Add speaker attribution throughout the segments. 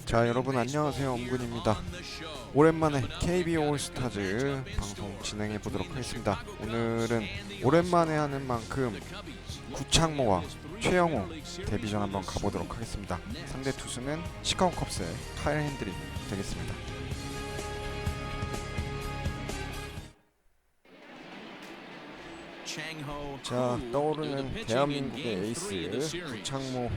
Speaker 1: 자, 여러분 안녕하세요. 엄근입니다. 오랜만에 KBO 올스타즈 방송 진행해 보도록 하겠습니다. 오늘은 오랜만에 하는 만큼 구창모와 최영호 데뷔전 한번 가보도록 하겠습니다. 상대 투수는 시카고 컵스의 카일 핸드릭 되겠습니다. 자, 떠오르는 대한민국의 에이스 구창모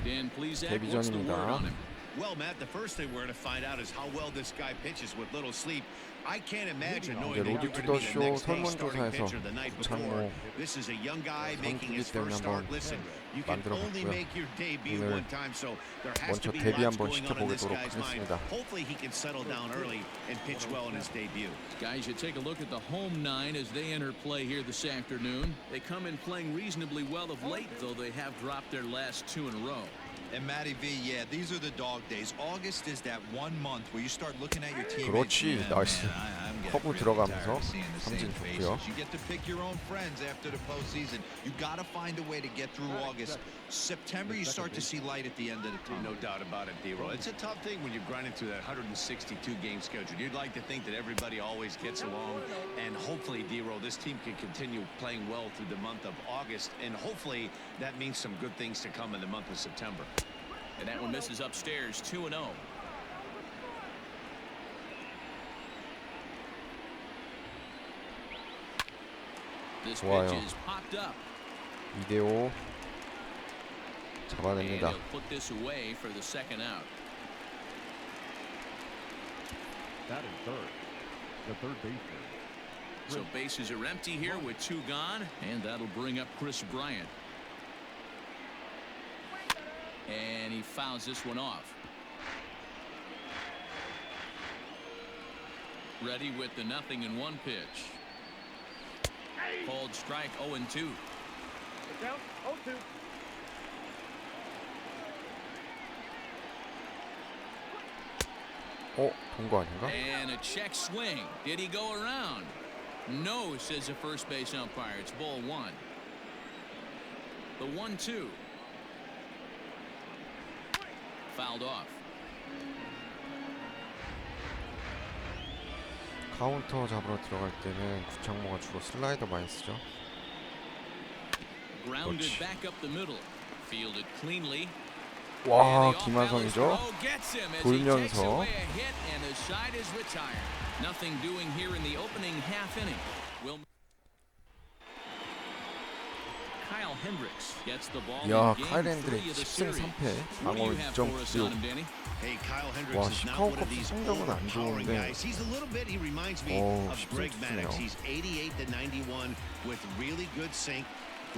Speaker 1: 데뷔전입니다.
Speaker 2: Well, Matt, the first thing we're going to find out is how well this guy pitches with little sleep. I can't imagine knowing that you're going to be the next day starting pitcher the night before. This is a young guy making his first start. Listen, you can only make your debut one time, so there has to be lots going on in this guy's mind. Hopefully he can settle down early and pitch well in his debut.
Speaker 3: Guys, you take a look at the home nine as they enter play here this afternoon. They come in playing reasonably well of late, though they have dropped their last two in a row.
Speaker 4: And Matty V, yeah, these are the dog days. August is that 1 month where you start looking at your teammates.
Speaker 1: 그렇지, 나이스. 커브 들어가면서 삼진 좋고요.
Speaker 4: You get to pick your own friends after the postseason. You got to find a way to get through August. September, you start to see light at the end of the tunnel.
Speaker 2: No doubt about it, D-Roll. It's a tough thing when you're grinding through that 162-game schedule. You'd like to think that everybody always gets along, and hopefully, D-Roll, this team can continue playing well through the month of August, and hopefully that means some good things to come in the month of September.
Speaker 3: And that one misses upstairs, 2-0. This pitch is popped up.
Speaker 1: 2대5 잡아냅니다.
Speaker 3: And he'll put this away for the second out.
Speaker 5: That is third. The third baseman.
Speaker 3: So bases are empty here with two gone, and that'll bring up Chris Bryant. And he fouls this one off. Ready with the 0-1 pitch. Called strike 0-2.
Speaker 5: Down 0-2.
Speaker 1: 본 거 아닌가?
Speaker 3: And a check swing. Did he go around? No, says the first base umpire. It's ball one. The 1-2. Fouled off.
Speaker 1: 카운터 잡으러 들어갈 때는 구창모가 주로 슬라이더 많이 쓰죠.
Speaker 3: Grounded back up the middle. Fielded cleanly.
Speaker 1: 와, 김한성이죠. 돌면서
Speaker 3: Nothing doing here in the opening half inning. Kyle Hendricks gets the ball.
Speaker 1: 야, 카일 핸드릭 10승 3패, 방어 2.96.
Speaker 2: Hey, Kyle Hendricks
Speaker 1: 와,
Speaker 2: is not
Speaker 1: 시카고
Speaker 2: one of
Speaker 1: 컵스
Speaker 2: these
Speaker 1: 성적은 안
Speaker 2: overpowering
Speaker 1: 좋은데
Speaker 2: guys. He's a little bit. He reminds me of Greg Maddux. He's 88-91 with really good sink,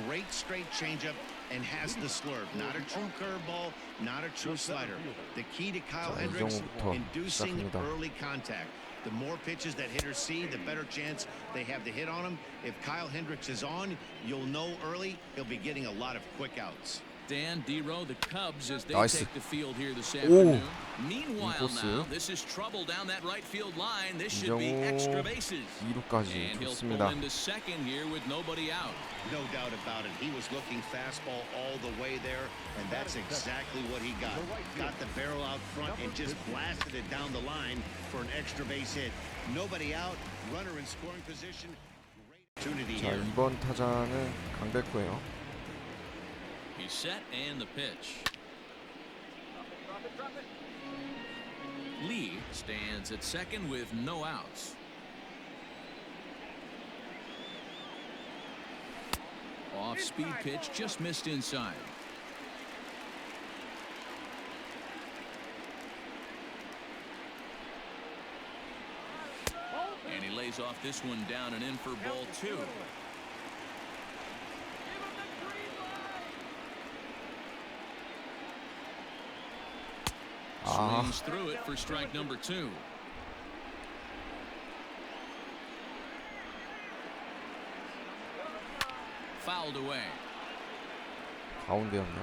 Speaker 2: great straight changeup, and has the slurve. Not a true curveball, not a true slider. The key to Kyle Hendricks, inducing early contact. The more pitches that hitters see, the better chance they have to hit on him. If Kyle Hendricks is on, you'll know early he'll be getting a lot of quick outs.
Speaker 3: Dan D-Row, the Cubs as they
Speaker 1: 나이스.
Speaker 3: take the field here this afternoon.
Speaker 1: 오,
Speaker 3: Meanwhile
Speaker 1: 인코스.
Speaker 3: now, this is trouble down that right field line. This should be
Speaker 1: 이정우
Speaker 3: extra bases.
Speaker 1: 2루까지
Speaker 3: And he'll
Speaker 1: 좋습니다.
Speaker 3: pull into second here with nobody out.
Speaker 2: No doubt about it. He was looking fastball all the way there, and that's exactly what he got. Got the barrel out front and just blasted it down the line for an extra base hit. Nobody out, runner in scoring position. Great opportunity
Speaker 1: 자,
Speaker 2: here.
Speaker 1: 2번 타자는 강백호예요.
Speaker 3: He's set and the pitch. Lee stands at second with no outs. Off-speed pitch just missed inside. And he lays off this one down and in for ball two. Swings through it for strike number two. Fouled away.
Speaker 1: 가운데였나?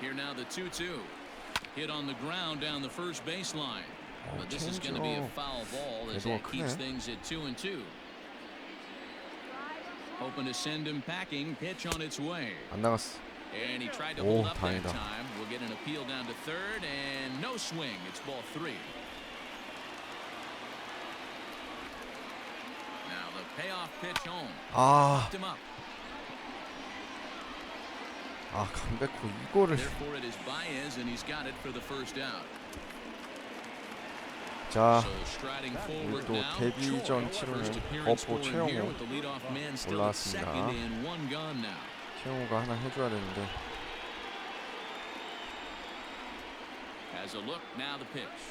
Speaker 3: Here now the 2-2. Hit on the ground down the first baseline. But this is going to be a foul ball as that keeps things at 2-2. Hoping to send him packing. Pitch on its way.
Speaker 1: 안 나갔어.
Speaker 3: And he tried to
Speaker 1: 오,
Speaker 3: hold up that
Speaker 1: 다행이다.
Speaker 3: time. We'll get an appeal down to third and no swing. It's ball 3. Now the payoff pitch home.
Speaker 1: 아,
Speaker 3: Popped him up.
Speaker 1: 강백호 이거를.
Speaker 3: Therefore it is Baez and he's got it for the first out.
Speaker 1: 자,
Speaker 3: So striding forward
Speaker 1: 또
Speaker 3: now.
Speaker 1: 데뷔전
Speaker 3: Choi,
Speaker 1: 치르는
Speaker 3: first appearance
Speaker 1: 버퍼
Speaker 3: for him here
Speaker 1: 최영호
Speaker 3: with the leadoff man still at
Speaker 1: 올라왔습니다.
Speaker 3: second and 1 gone now.
Speaker 1: 최영호가 하나 해줘야 되는데.
Speaker 3: Has a look, now the pitch.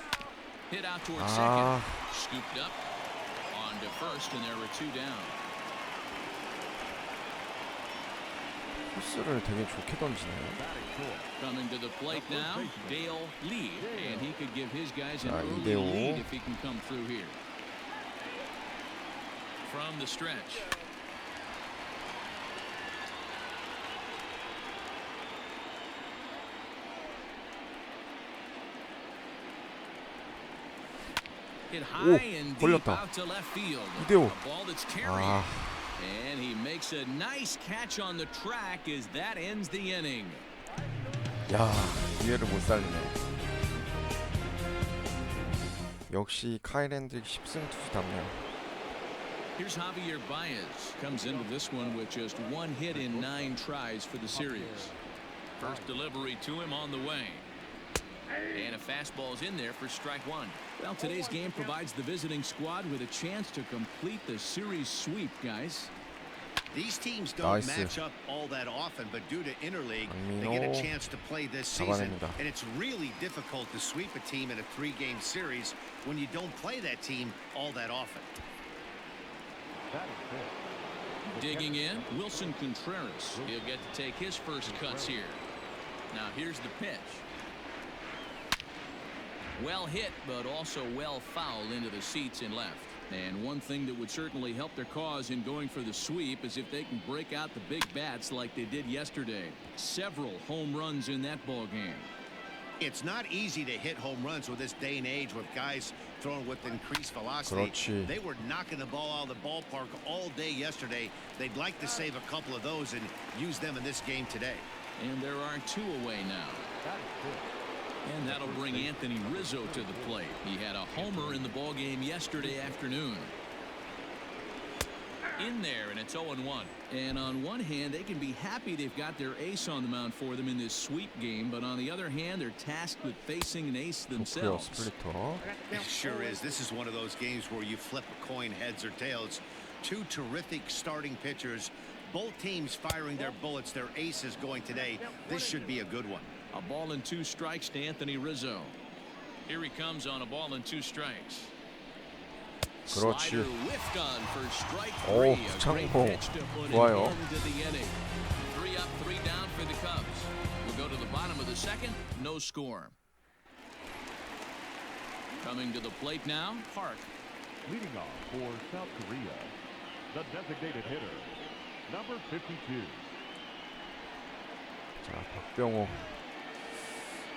Speaker 3: Hit out towards
Speaker 1: 아,
Speaker 3: second. Scooped up. On to first, and there were 2 down.
Speaker 1: 코스를 되게 좋게 던지네요.
Speaker 5: Batting fourth.
Speaker 3: Coming to the plate now, Dale Lee. And he could give his guys an
Speaker 1: 자,
Speaker 3: early
Speaker 1: 2대5.
Speaker 3: lead if he can come through here. From the stretch. Hit high and deep
Speaker 1: 걸렸다.
Speaker 3: out to left field.
Speaker 1: 2대5.
Speaker 3: A ball that's carrying.
Speaker 1: 아,
Speaker 3: And he makes a nice catch on the track as that ends the inning.
Speaker 1: 야, 기회를 못 살리네. 역시 카일 핸드릭 10승 투수답네요.
Speaker 3: Here's Javier Baez. Comes into this one with just 1 hit in 9 tries for the series. First delivery to him on the way. And a fastball's in there for strike 1. Well, today's game provides the visiting squad with a chance to complete the series sweep, guys.
Speaker 2: These teams don't
Speaker 1: 나이스.
Speaker 2: match up all that often, but due to interleague, they get a
Speaker 1: 강민호
Speaker 2: chance to play this season.
Speaker 1: 잡아냅니다.
Speaker 2: And it's really difficult to sweep a team in a 3-game series when you don't play that team all that often.
Speaker 5: Batting fifth.
Speaker 3: Digging in, Wilson Contreras. He'll get to take his first cuts here. Now here's the pitch. Well hit, but also well fouled into the seats and left. And one thing that would certainly help their cause in going for the sweep is if they can break out the big bats like they did yesterday. Several home runs in that ball game.
Speaker 2: It's not easy to hit home runs with this day and age with guys throwing with increased velocity.
Speaker 1: 그렇지.
Speaker 2: They were knocking the ball out of the ballpark all day yesterday. They'd like to save a couple of those and use them in this game today.
Speaker 3: And there are 2 away now.
Speaker 5: Batting fifth.
Speaker 3: And that'll bring Anthony Rizzo to the plate. He had a homer in the ball game yesterday afternoon. In there, and it's 0-1. And on one hand, they can be happy they've got their ace on the mound for them in this sweep game, but on the other hand, they're tasked with facing an ace
Speaker 1: 좋고요.
Speaker 3: themselves.
Speaker 1: 스플리터.
Speaker 2: It sure is. This is one of those games where you flip a coin heads or tails. 2 terrific starting pitchers. Both teams firing their bullets. Their aces going today. This should be a good one.
Speaker 3: A ball and 2 strikes to Anthony Rizzo. Here he comes on a ball and 2 strikes.
Speaker 1: 그렇지.
Speaker 3: Slider whiffed on for strike 3.
Speaker 1: 오,
Speaker 3: A great
Speaker 1: 구창모.
Speaker 3: pitch to put an
Speaker 1: 좋아요.
Speaker 3: end to the inning. 3 up, 3 down for the Cubs. We'll go to the bottom of the second. No score. Coming to the plate now, Park.
Speaker 5: Leading off for South Korea, the designated hitter, number 52.
Speaker 1: 자, 박병호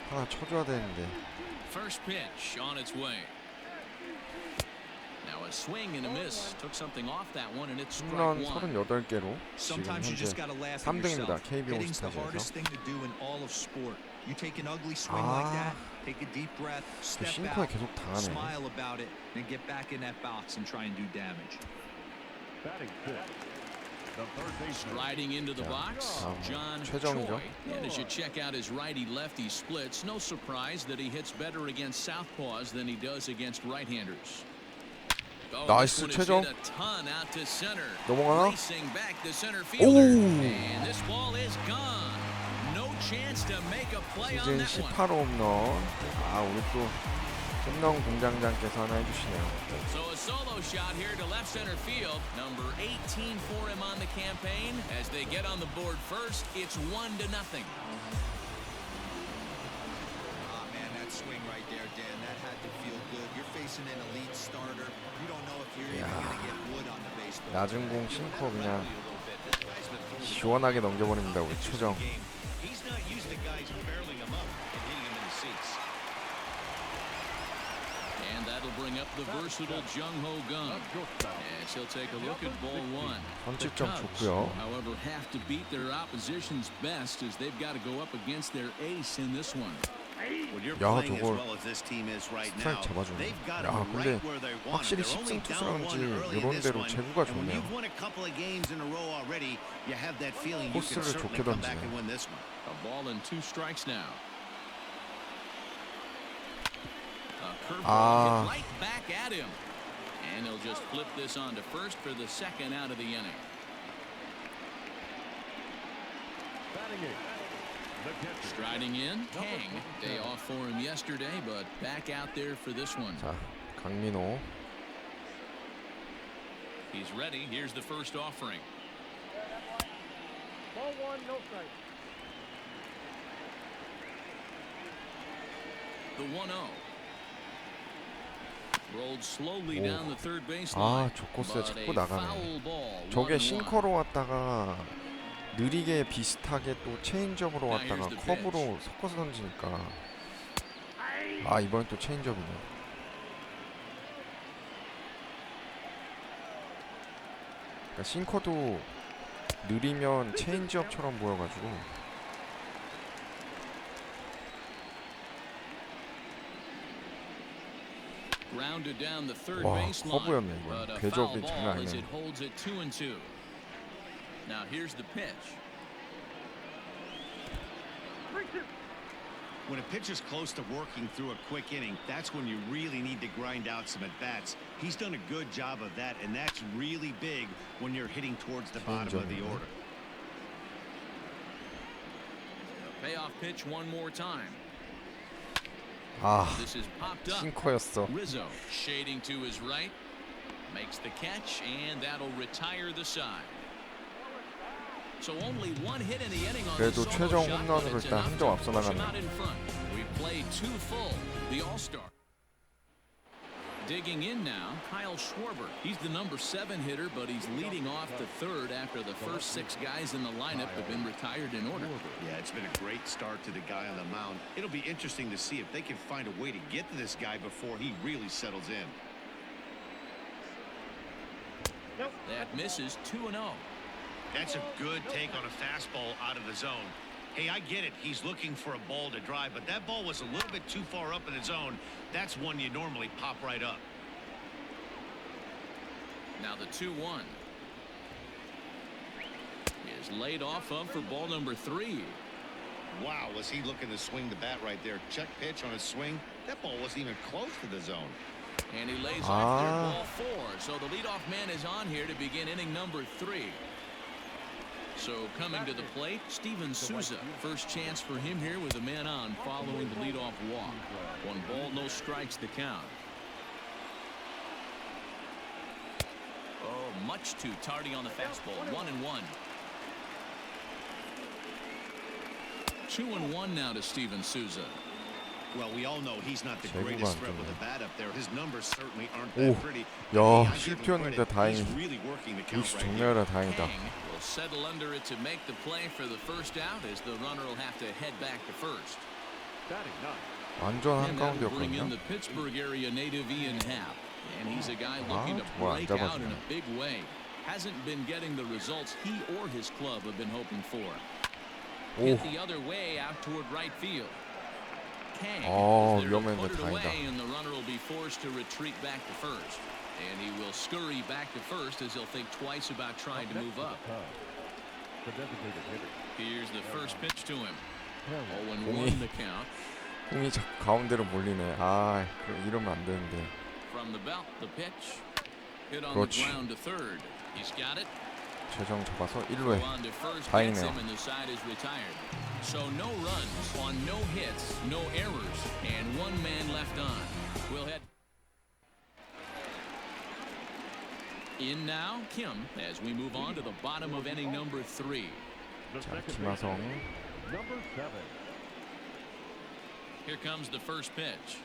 Speaker 1: 하나 쳐줘야 되는데.
Speaker 3: First pitch on its way. Now a swing and a miss. Took something off that one, and it's strike
Speaker 1: 홈런
Speaker 3: 1.
Speaker 1: 38개로 지금
Speaker 4: Sometimes you
Speaker 1: 현재
Speaker 4: just got to laugh at
Speaker 1: 3등입니다.
Speaker 4: yourself.
Speaker 1: KBO
Speaker 4: Hitting's the hardest
Speaker 1: 스타즈에서.
Speaker 4: thing to do in all of sport. You take an ugly swing like that, take a deep breath, step
Speaker 1: 싱커에
Speaker 4: out,
Speaker 1: 계속 당하네.
Speaker 4: smile about it, then get back in that box and try and do damage.
Speaker 5: Batting fifth, the third baseman.
Speaker 3: Riding into the box, John
Speaker 1: 최정이죠.
Speaker 3: Choi. And as you check out his righty-lefty splits, no surprise that he hits better against southpaws than he does against right-handers. Oh,
Speaker 1: 나이스,
Speaker 3: this one is
Speaker 1: 최정.
Speaker 3: hit a ton out to center.
Speaker 1: 넘어가나?
Speaker 3: Racing back the center
Speaker 1: 오!
Speaker 3: fielder. And this ball is gone. No chance to make a play on
Speaker 1: 시즌
Speaker 3: that one.
Speaker 1: 18호 홈런. 아, 우리 또 홈런 공장장께서 하나 해주시네요.
Speaker 3: So a solo shot here to left center field. Number 18 for him on the campaign. As they get on the board first, it's 1-0.
Speaker 4: Ah, man, that swing right there, Dan, that had to feel good. You're facing an elite starter. You don't know if you're even going to get wood on the baseball.
Speaker 1: 낮은 공 심고 그냥 시원하게 넘겨버립니다. 우리 최정.
Speaker 2: He's not used to guys barreling him up and hitting him in the seats.
Speaker 3: And that'll bring up the versatile Jung-Ho Gun. As he'll take a look at ball one. The
Speaker 1: 선취점
Speaker 3: Cubs,
Speaker 1: 좋고요.
Speaker 3: however, have to beat their opposition's best as they've got to go up against their ace in this one.
Speaker 2: When you're
Speaker 1: 야,
Speaker 2: playing as
Speaker 1: 저걸
Speaker 2: well as this team is right
Speaker 1: 스트라이크
Speaker 2: now,
Speaker 1: 잡아주네.
Speaker 2: they've got
Speaker 1: 야,
Speaker 2: them
Speaker 1: 근데
Speaker 2: right where they want
Speaker 1: 확실히
Speaker 2: them. They're only down one
Speaker 1: 10승
Speaker 2: early in
Speaker 1: 이런
Speaker 2: this
Speaker 1: 대로
Speaker 2: one.
Speaker 1: 제구가
Speaker 2: And when
Speaker 1: 좋네요.
Speaker 2: you've won a couple of games in a row already, you have that feeling you can
Speaker 1: 코스를
Speaker 2: certainly
Speaker 1: 좋게
Speaker 2: come back
Speaker 1: 던지네.
Speaker 2: and win this one.
Speaker 3: A ball and 2 strikes now. A curveball hit right back at him. And he'll just flip this on to first for the second out of the inning.
Speaker 5: Batting eighth, the catcher.
Speaker 3: Striding in, Kang. Day off for him yesterday, but back out there for this one.
Speaker 1: 자, 강민호.
Speaker 3: He's ready. Here's the first offering.
Speaker 6: Ball one, no strike.
Speaker 3: The 1-0. Rolled slowly
Speaker 1: 오.
Speaker 3: down the third baseline.
Speaker 1: 아, 저 코스에
Speaker 3: but
Speaker 1: 자꾸
Speaker 3: a
Speaker 1: 나가네.
Speaker 3: foul ball,
Speaker 1: 저게
Speaker 3: 1-1.
Speaker 1: 싱커로 왔다가 느리게 비슷하게 또 체인지업으로
Speaker 3: Now
Speaker 1: 왔다가
Speaker 3: here's the
Speaker 1: 컵으로 섞어서 던지니까 아, 이번엔 또 체인지업이네. 그러니까 싱커도 느리면 체인지업처럼 보여가지고
Speaker 3: Grounded down the third
Speaker 1: 와,
Speaker 3: baseline.
Speaker 1: 커브였네, 이거.
Speaker 3: But a
Speaker 1: 궤적이
Speaker 3: foul ball
Speaker 1: 장난
Speaker 3: as
Speaker 1: 아니네.
Speaker 3: it holds it 2-2. Now here's the pitch.
Speaker 2: When a pitcher's close to working through a quick inning, that's when you really need to grind out some at-bats. He's done a good job of that, and that's really big when you're hitting towards the bottom of the
Speaker 1: 개인적으로.
Speaker 2: order.
Speaker 3: Payoff pitch one more time.
Speaker 1: 아,
Speaker 3: This is popped up.
Speaker 1: 싱커였어.
Speaker 3: Rizzo shading to his right. Makes the catch, and that'll retire the side. So only one hit in the inning on
Speaker 1: 그래도
Speaker 3: the
Speaker 1: 최종
Speaker 3: solo shot,
Speaker 1: 홈런으로
Speaker 3: but it's
Speaker 1: 일단
Speaker 3: enough
Speaker 1: 한 점
Speaker 3: to
Speaker 1: 앞서
Speaker 3: push him
Speaker 1: 나가네요.
Speaker 3: out in front. We've played 2 full. The All-Star. Digging in now, Kyle Schwarber. He's the number 7 hitter, but he's leading off the third after the first 6 guys in the lineup have been retired in order.
Speaker 2: Yeah, it's been a great start to the guy on the mound. It'll be interesting to see if they can find a way to get to this guy before he really settles in.
Speaker 3: That misses 2-0.
Speaker 2: That's a good take on a fastball out of the zone. Hey, I get it. He's looking for a ball to drive, but that ball was a little bit too far up in the zone. That's one you normally pop right up.
Speaker 3: Now the 2-1 is laid off of for ball number 3.
Speaker 2: Wow, was he looking to swing the bat right there? Check pitch on his swing. That ball wasn't even close to the zone.
Speaker 3: And he lays off there, ball 4. So the leadoff man is on here to begin inning number 3. So coming to the plate, Steven Souza. First chance for him here with a man on following the leadoff walk. 1 ball, no strikes the count. Oh, much too tardy on the fastball. 1-1. 2-1 now to Steven Souza.
Speaker 2: Well, we all know he's not the
Speaker 1: 제구가
Speaker 2: greatest
Speaker 1: 안
Speaker 2: threat with
Speaker 1: 좋네.
Speaker 2: the bat up there. His numbers certainly aren't
Speaker 1: 오,
Speaker 2: that pretty.
Speaker 1: 야,
Speaker 2: I give him
Speaker 1: 실패였는데
Speaker 2: credit.
Speaker 1: 다행히
Speaker 2: He's really working the count
Speaker 1: 루이스
Speaker 2: right here.
Speaker 1: 정리하라 다행이다.
Speaker 3: Kang will settle under it to make the play for the first out as the runner will have to head back to first.
Speaker 5: Batting ninth,
Speaker 1: 완전
Speaker 3: And that'll bring in
Speaker 1: 한가운데였거든요.
Speaker 3: the Pittsburgh area native Ian Happ. And he's a guy looking to
Speaker 1: 저걸 안
Speaker 3: break out in
Speaker 1: 잡아주네.
Speaker 3: a big way. Hasn't been getting the results he or his club have been hoping for.
Speaker 1: 오,
Speaker 3: Hit the other way out toward right field. Kang
Speaker 1: 어,
Speaker 3: is there to
Speaker 1: 위험했는데
Speaker 3: put it away,
Speaker 1: 다행이다.
Speaker 3: and the runner will be forced to retreat back to first. And he will scurry back to first as he'll think twice about trying to move up.
Speaker 5: the designated hitter.
Speaker 3: Here's the first pitch to him.
Speaker 5: Harry.
Speaker 3: 0-1 the count.
Speaker 1: 공이 가운데로 몰리네. 아, 이러면 안 되는데.
Speaker 3: From the belt, the pitch. Hit on the
Speaker 1: 그렇지.
Speaker 3: ground to third. He's got it.
Speaker 1: 최정 잡아서 1루에.
Speaker 3: On to first, gets
Speaker 1: 다행이네요.
Speaker 3: him, and the side is retired. So no runs on no hits, no errors, and 1 man left on. We'll head in now, Kim, as we move on to the bottom of inning number 3.
Speaker 5: The
Speaker 1: 자,
Speaker 5: second
Speaker 1: 김하성.
Speaker 5: baseman, number 7.
Speaker 3: Here comes the first pitch.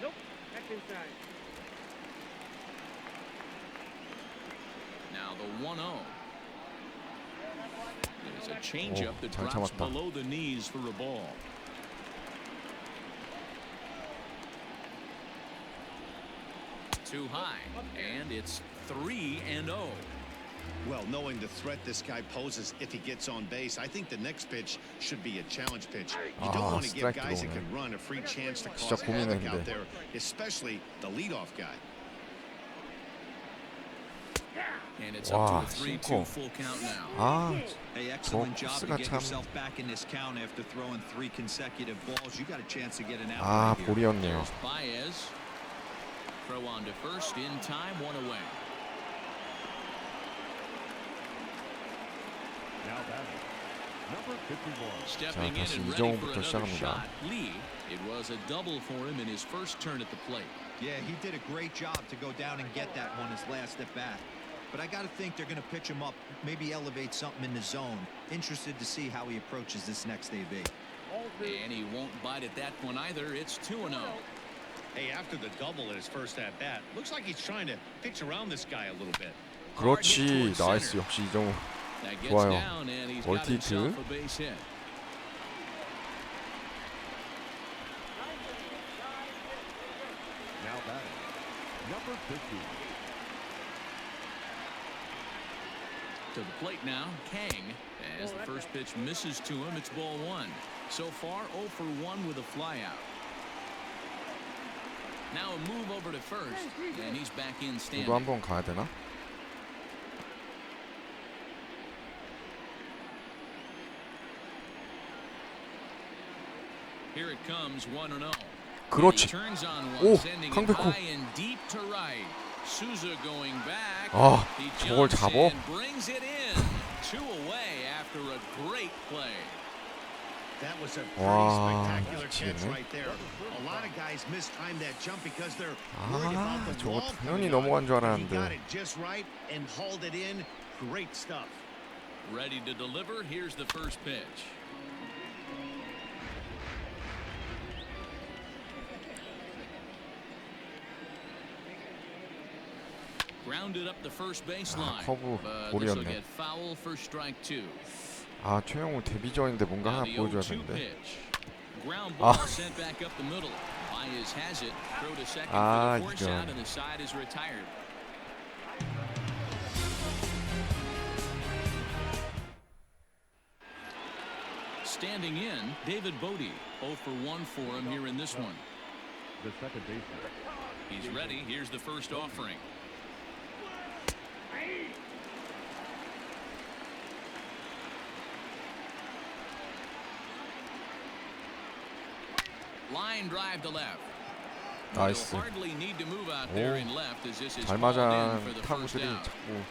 Speaker 6: Nope, that's inside.
Speaker 3: Now the 1-0. There's a changeup that
Speaker 1: 잘
Speaker 3: drops
Speaker 1: 참았다.
Speaker 3: below the knees for a ball. Too high, and it's 3-0.
Speaker 2: Well, knowing the threat this guy poses if he gets on base, I think the next pitch should be a challenge pitch. You don't want to give
Speaker 1: strike
Speaker 2: guys that
Speaker 1: 들어오네.
Speaker 2: can run a free chance to
Speaker 1: 진짜
Speaker 2: cause havoc
Speaker 1: 고민했는데.
Speaker 2: out there, especially the leadoff guy.
Speaker 3: And it's
Speaker 1: Wow,
Speaker 3: up to a 3-2
Speaker 1: simple.
Speaker 3: full count now.
Speaker 1: 아,
Speaker 4: Hey, excellent job to
Speaker 1: 코스가
Speaker 4: get
Speaker 1: 참.
Speaker 4: yourself back in this count after throwing 3 consecutive balls. You got a chance to get an out
Speaker 1: 아
Speaker 4: right here.
Speaker 1: 볼이었네요.
Speaker 3: There's Baez. Throw on to first in time, 1 away.
Speaker 5: Now batting, number 51.
Speaker 3: Stepping in
Speaker 1: 다시
Speaker 3: and ready for
Speaker 1: 이정우부터
Speaker 3: another
Speaker 1: 시작합니다.
Speaker 3: shot. Lee, it was a double for him in his first turn at the plate.
Speaker 4: Yeah, he did a great job to go down and get that one his last at bat. But I got to think they're going to pitch him up, maybe elevate something in the zone. Interested to see how he approaches this next AB.
Speaker 3: And he won't bite at that one either. It's 2-0.
Speaker 2: Hey, after the double at his first at bat, looks like he's trying to pitch around this guy a little bit.
Speaker 1: 그렇지, 나이스. 역시 이정우.
Speaker 3: That gets
Speaker 1: 좋아요.
Speaker 3: down and he's got
Speaker 1: 멀티 히트.
Speaker 3: himself a base hit.
Speaker 5: Now batting, number 50.
Speaker 3: To the plate now, Kang. As the first pitch misses to him, it's ball 1. So far, 0 for 1 with a flyout. Now a move over to first, and he's back in
Speaker 1: 누구
Speaker 3: standing.
Speaker 1: 한번 가야 되나?
Speaker 3: Here it comes, 1-0.
Speaker 1: 그렇지.
Speaker 3: He turns on one,
Speaker 1: 오,
Speaker 3: sending it
Speaker 1: 강백호.
Speaker 3: high and deep to right. Souza going back.
Speaker 1: 아,
Speaker 3: He
Speaker 1: 저걸
Speaker 3: jumps
Speaker 1: 잡어?
Speaker 3: and brings it in. 2 away after a great play.
Speaker 2: That was a pretty
Speaker 1: 와,
Speaker 2: spectacular catch
Speaker 1: 미치겠네.
Speaker 2: right there. A lot of guys mistime that jump because they're worried about
Speaker 1: 아,
Speaker 2: the
Speaker 1: 저거
Speaker 2: wall
Speaker 1: 당연히
Speaker 2: coming on.
Speaker 1: 넘어간 줄
Speaker 2: He got
Speaker 1: 알았는데.
Speaker 2: it just right and hauled it in. Great stuff.
Speaker 3: Ready to deliver. Here's the first pitch. Grounded up the first baseline.
Speaker 1: 커브
Speaker 3: But this will
Speaker 1: 볼이었네.
Speaker 3: get foul for strike 2.
Speaker 1: 아, 최영우 데뷔전인데 뭔가
Speaker 3: Now
Speaker 1: 하나
Speaker 3: the
Speaker 1: 보여줘야
Speaker 3: 0-2
Speaker 1: 되는데.
Speaker 3: pitch. Ground ball
Speaker 1: 아.
Speaker 3: sent back up the middle. Baez has it. Throw to second
Speaker 1: 아,
Speaker 3: for the force
Speaker 1: 이런.
Speaker 3: out, and the side is retired. Standing in, David Bodie. 0 for 1 for him here in this one.
Speaker 5: The second baseman.
Speaker 3: He's ready. Here's the first offering. Line drive to left.
Speaker 1: 나이스.
Speaker 3: He'll hardly need to move out there
Speaker 1: 오,
Speaker 3: in left as this is
Speaker 1: 잘
Speaker 3: called
Speaker 1: 맞아
Speaker 3: in for the first
Speaker 1: 타구들이
Speaker 3: out.
Speaker 1: 자꾸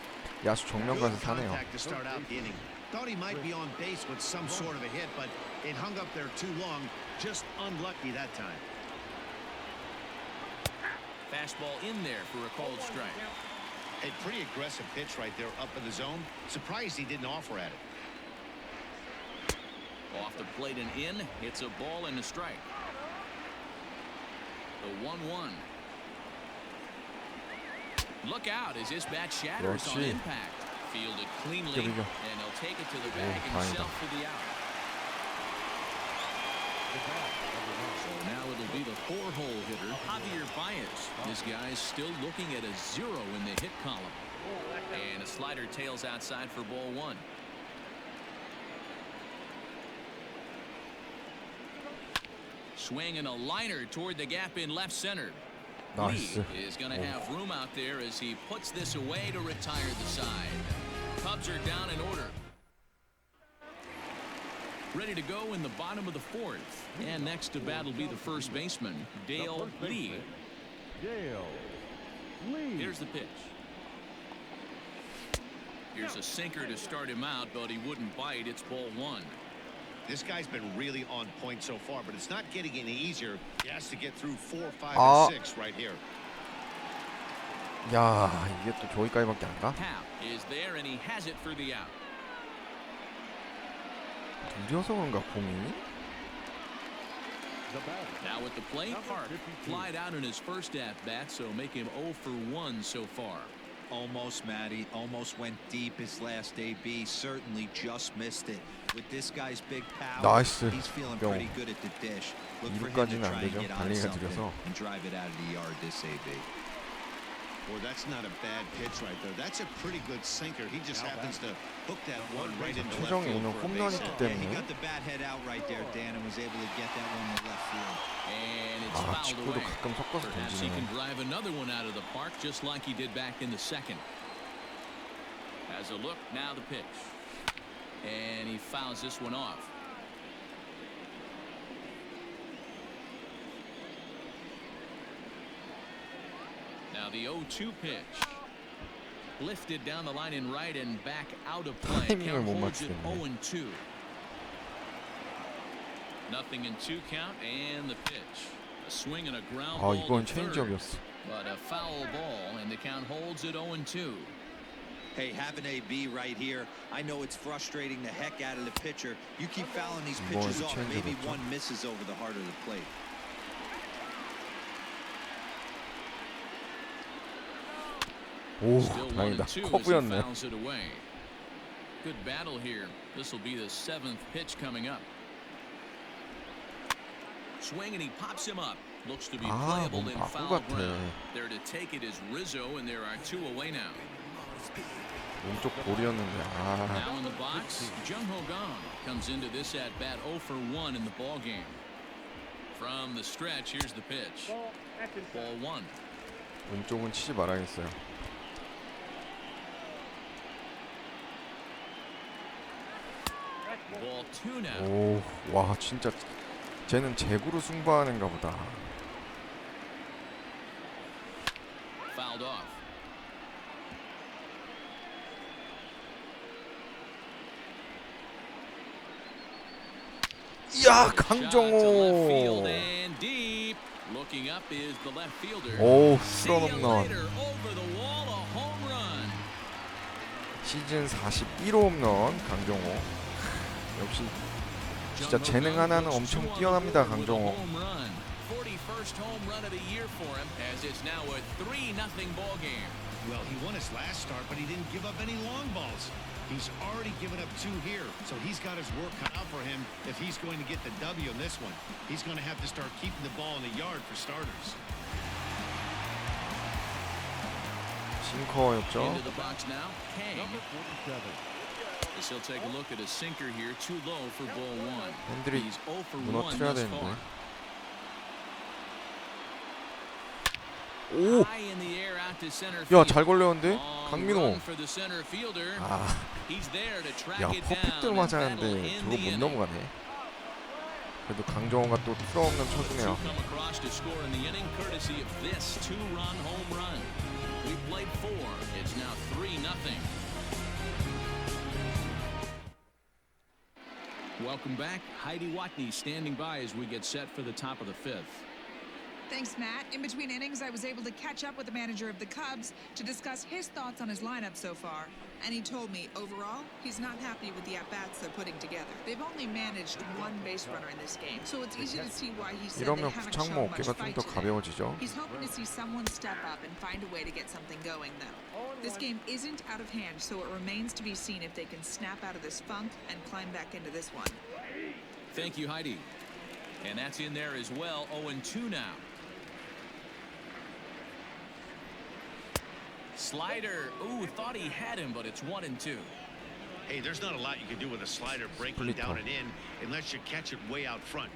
Speaker 1: 야수 정면 가서
Speaker 2: Good
Speaker 1: 사네요.
Speaker 2: contact to start out the inning. Thought he might be on base with some sort of a hit, but it hung up there too long. Just unlucky that time.
Speaker 3: Fastball in there for a called strike.
Speaker 2: A pretty aggressive pitch right there up in the zone. Surprised he didn't offer at it.
Speaker 3: Off the plate and in. It's a ball and a strike. The 1-1. Look out as this bat shatters on
Speaker 1: 그렇지.
Speaker 3: impact. Fielded cleanly,
Speaker 1: 이겨.
Speaker 3: and he'll take it to the bag
Speaker 1: 다행이다.
Speaker 3: himself for the out. So now it'll be the 4-hole hitter, Javier Baez. This guy's still looking at a 0 in the hit column. And a slider tails outside for ball 1. Swinging a liner toward the gap in left center.
Speaker 1: 나이스.
Speaker 3: Lee is going to have room out there as he puts this away to retire the side. Cubs are down in order. Ready to go in the bottom of the 4th. And next to bat will be the first baseman, Dale Lee.
Speaker 5: Dale Lee.
Speaker 3: Here's the pitch. Here's a sinker to start him out, but he wouldn't bite. It's ball 1.
Speaker 2: This guy's been really on point so far, but it's not getting any easier. He has to get through 4, 5,
Speaker 1: 아.
Speaker 2: and 6 right here.
Speaker 1: 야, 이게 또 저기까지밖에 안 가?
Speaker 3: Happ is there, and he has it for the out.
Speaker 1: 느려서 그런가 공이?
Speaker 5: The batter.
Speaker 3: Now at the plate, Hart flied out in his first at-bat, so make him 0 for 1 so far.
Speaker 4: Almost, Matty. Almost went deep his last AB. Certainly just missed it. With this guy's big power,
Speaker 1: 나이스.
Speaker 4: he's feeling
Speaker 1: 영.
Speaker 4: pretty good at the dish. Look for him to
Speaker 1: 이루까지는
Speaker 4: try
Speaker 1: 안
Speaker 4: and
Speaker 1: 되죠.
Speaker 4: get on
Speaker 1: 달리기가
Speaker 4: something
Speaker 1: 느려서.
Speaker 4: and drive it out of the yard this AB.
Speaker 2: Well, that's not a bad pitch right there. That's a pretty good sinker. He just happens to hook that one right into left
Speaker 1: 최정이
Speaker 2: field
Speaker 1: 오늘
Speaker 2: for a base
Speaker 1: 홈런이
Speaker 2: hit.
Speaker 4: Yeah, he
Speaker 1: 때문에
Speaker 4: got the bat head out right there, Dan, and was able to get that one to left field.
Speaker 3: And it's
Speaker 1: 아,
Speaker 3: fouled
Speaker 1: 직구도
Speaker 3: away.
Speaker 1: 가끔 섞어서
Speaker 3: Perhaps he
Speaker 1: 던지네.
Speaker 3: can drive another one out of the park just like he did back in the second. Has a look, now the pitch. And he fouls this one off. Now the 0-2 pitch. Lifted down the line in right and back out of play.
Speaker 1: 타이밍을
Speaker 3: Count
Speaker 1: 못
Speaker 3: holds it
Speaker 1: 맞추겠네.
Speaker 3: 0-2. Nothing in 2 count and the pitch. A swing and a ground
Speaker 1: 아,
Speaker 3: ball
Speaker 1: 이건
Speaker 3: to third.
Speaker 1: 체인지업이었어.
Speaker 3: But a foul ball and the count holds it 0-2.
Speaker 4: Hey, have an AB right here. I know it's frustrating the heck out of the pitcher. You keep fouling these pitches off, maybe one misses over the heart of the plate.
Speaker 1: 오,
Speaker 3: Still 1-2
Speaker 1: 다행이다.
Speaker 3: as he
Speaker 1: 커브였네.
Speaker 3: fouls it away. Good battle here. This will be the 7th pitch coming up. Swing and he pops him up. Looks to be
Speaker 1: 아,
Speaker 3: playable
Speaker 1: 몸
Speaker 3: in
Speaker 1: 바꾸
Speaker 3: foul
Speaker 1: 같아.
Speaker 3: ground. There to take it is Rizzo, and there are 2 away now.
Speaker 1: 왼쪽 볼이었는데. 아,
Speaker 3: Now in the box, Jung-Ho Kang comes into this at bat 0 for 1 in the ball game. From the stretch, here's the pitch.
Speaker 6: Ball, back inside.
Speaker 3: Ball 1.
Speaker 1: 왼쪽은 치지 말아야겠어요.
Speaker 6: Back ball.
Speaker 3: Ball 2 now.
Speaker 1: 오, 와, 진짜 쟤는 제구로 승부하는 가 보다.
Speaker 3: Fouled off.
Speaker 1: 이야,
Speaker 3: Shot to left field
Speaker 1: 강정호.
Speaker 3: and deep. Looking up is the left fielder.
Speaker 1: 오,
Speaker 3: See you
Speaker 1: 풀어 홈런.
Speaker 3: later. Over the wall, a home run.
Speaker 1: 시즌 41호 홈런 강정호. 역시 진짜 재능 하나는 엄청 뛰어납니다, 강정호.
Speaker 3: 41st home run of the year for him as it's now a 3-0 ball game.
Speaker 2: Well, he won his last start, but he didn't give up any long balls. He's already given up 2 here, so he's got his work cut out for him if he's going to get the W in this one. He's going to have to start keeping the ball in the yard for starters.
Speaker 1: 싱커였죠.
Speaker 3: Into the box now, Kang.
Speaker 5: Number 47.
Speaker 3: As he'll take a look at a sinker here, too low for ball 1.
Speaker 1: 핸들이
Speaker 3: He's 0 for 1
Speaker 1: 무너뜨려야
Speaker 3: thus
Speaker 1: 되는데.
Speaker 3: far.
Speaker 1: 오,
Speaker 3: High in the air out to center
Speaker 1: 야,
Speaker 3: field.
Speaker 1: 잘 걸렸는데?
Speaker 3: Long
Speaker 1: 강민호.
Speaker 3: run for the center fielder.
Speaker 1: 아,
Speaker 3: He's there to track
Speaker 1: 야,
Speaker 3: it
Speaker 1: 퍼펙트로
Speaker 3: down and battle
Speaker 1: 맞았는데
Speaker 3: in
Speaker 1: 저거
Speaker 3: the
Speaker 1: 못
Speaker 3: inning.
Speaker 1: 넘어가네. 그래도 강정호가 또 틀어없는 쳐주네요.
Speaker 3: Come across to score in the inning courtesy of this 2-run home run. We played 4. It's now 3-0. Welcome back. Heidi Watney standing by as we get set for the top of the 5th.
Speaker 7: Thanks, Matt. In between innings, I was able to catch up with the manager of the Cubs to discuss his thoughts on his lineup so far. And he told me, overall, he's not happy with the at-bats they're putting together. They've only managed 1 base runner in this game, so it's easy to see why he said they
Speaker 1: 이러면
Speaker 7: haven't
Speaker 1: 구창모
Speaker 7: shown much
Speaker 1: 어깨가 좀
Speaker 7: fight
Speaker 1: 더
Speaker 7: today.
Speaker 1: 가벼워지죠.
Speaker 7: He's hoping to see someone step up and find a way to get something going, though. This game isn't out of hand, so it remains to be seen if they can snap out of this funk and climb back into this one.
Speaker 3: Thank you, Heidi. And that's in there as well. 0-2 now. Slider. Ooh, thought he had him, but it's 1-2.
Speaker 2: Hey, there's not a lot you can do with a slider breaking down and in unless you catch it way out front.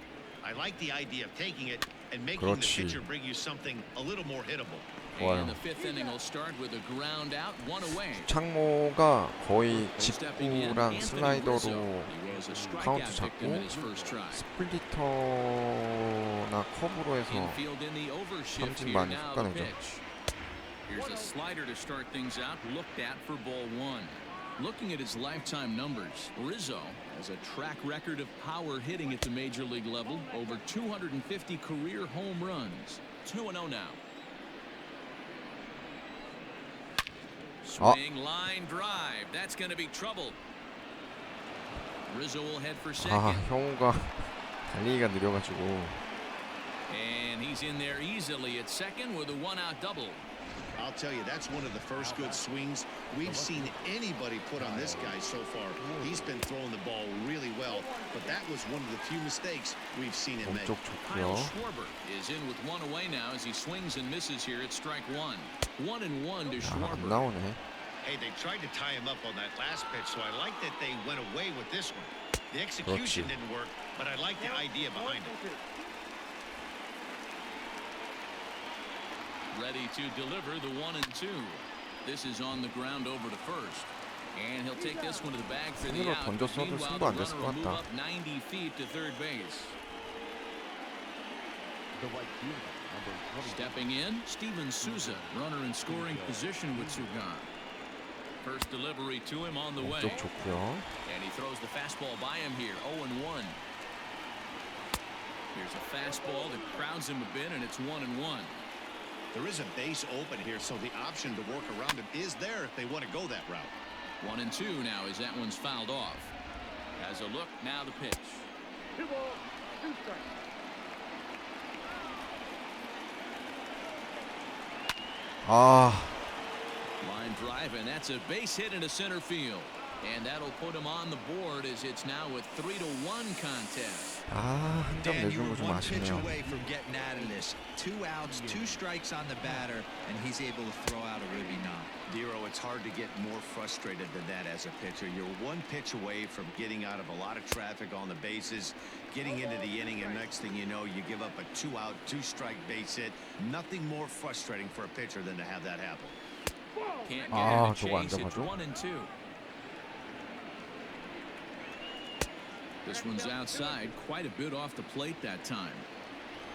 Speaker 2: I like the idea of taking it and making the
Speaker 1: 그렇지.
Speaker 2: pitcher bring you something a little more hittable.
Speaker 1: 좋아요.
Speaker 3: And the 5th inning will start with a ground out, 1 away.
Speaker 1: 창모가 거의
Speaker 3: Stepping in,
Speaker 1: 직구랑
Speaker 3: Anthony Rizzo.
Speaker 1: 슬라이더로
Speaker 3: He was a
Speaker 1: 카운트
Speaker 3: strikeout victim
Speaker 1: 잡고
Speaker 3: in his first try.
Speaker 1: 스플리터나 커브로 해서
Speaker 3: Infield in the overshift
Speaker 1: 삼진
Speaker 3: here.
Speaker 1: 많이
Speaker 3: Now the
Speaker 1: 깎아내죠.
Speaker 3: pitch. Here's a slider to start things out. Looked at for ball 1. Looking at his lifetime numbers, Rizzo has a track record of power hitting at the major league level. Over 250 career home runs. 2-0 now. Swing, line drive. That's going to be trouble. Rizzo will head for second.
Speaker 1: 아, 형우가 달리기가 느려가지고
Speaker 3: And he's in there easily at second with a 1-out double.
Speaker 2: I'll tell you, that's one of the first good swings we've seen anybody put on this guy so far. He's been throwing the ball really well, but that was one of the few mistakes we've seen him make.
Speaker 1: 왼쪽
Speaker 3: Kyle
Speaker 1: 좋고요.
Speaker 3: Schwarber is in with one away now as he swings and misses here at strike one. 1-1 to
Speaker 1: 안
Speaker 3: Schwarber.
Speaker 1: 나오네.
Speaker 2: Hey, they tried to tie him up on that last pitch, so I like that they went away with this one. The execution
Speaker 1: 그렇지.
Speaker 2: didn't work, but I like the idea behind it.
Speaker 3: Ready to deliver the 1-2. This is on the ground over to first. And he'll take this one to the bag for the
Speaker 1: 손으로
Speaker 3: out.
Speaker 1: 던졌어도
Speaker 3: Meanwhile,
Speaker 1: 승부 안
Speaker 3: the
Speaker 1: 됐을
Speaker 3: runner will
Speaker 1: 것
Speaker 3: move
Speaker 1: 같다.
Speaker 3: up 90 feet to third base.
Speaker 5: The right fielder, number 20.
Speaker 3: Stepping in, Steven Souza, runner in scoring position with Sugan. First delivery to him on the way.
Speaker 1: 왼쪽 좋고요.
Speaker 3: And he throws the fastball by him here, 0-1. Here's a fastball that crowds him a bit, and it's 1-1.
Speaker 2: There is a base open here, so the option to work around it is there if they want to go that route.
Speaker 3: 1-2 now as that one's fouled off. Has a look, now the pitch.
Speaker 6: 2 balls, 2 strikes.
Speaker 1: 아,
Speaker 3: Line drive, and that's a base hit into center field. And that'll put him on the board as it's now a 3-1 contest.
Speaker 1: 아, 한 점
Speaker 4: Dan, you
Speaker 1: 내주는
Speaker 4: were
Speaker 1: 거 좀
Speaker 4: one pitch
Speaker 1: 아쉽네요.
Speaker 4: away from getting out of this. 2 outs, 2 strikes on the batter, and he's able to throw out a ribby knock.
Speaker 2: Dero, it's hard to get more frustrated than that as a pitcher. You're one pitch away from getting out of a lot of traffic on the bases, getting into the inning, and next thing you know, you give up a 2-out, 2-strike base hit. Nothing more frustrating for a pitcher than to have that happen.
Speaker 3: Can't get
Speaker 1: 아,
Speaker 3: in the
Speaker 1: 저거 안
Speaker 3: chase. It's
Speaker 1: 잡아줘?
Speaker 3: 1-2. This one's outside, quite a bit off the plate that time.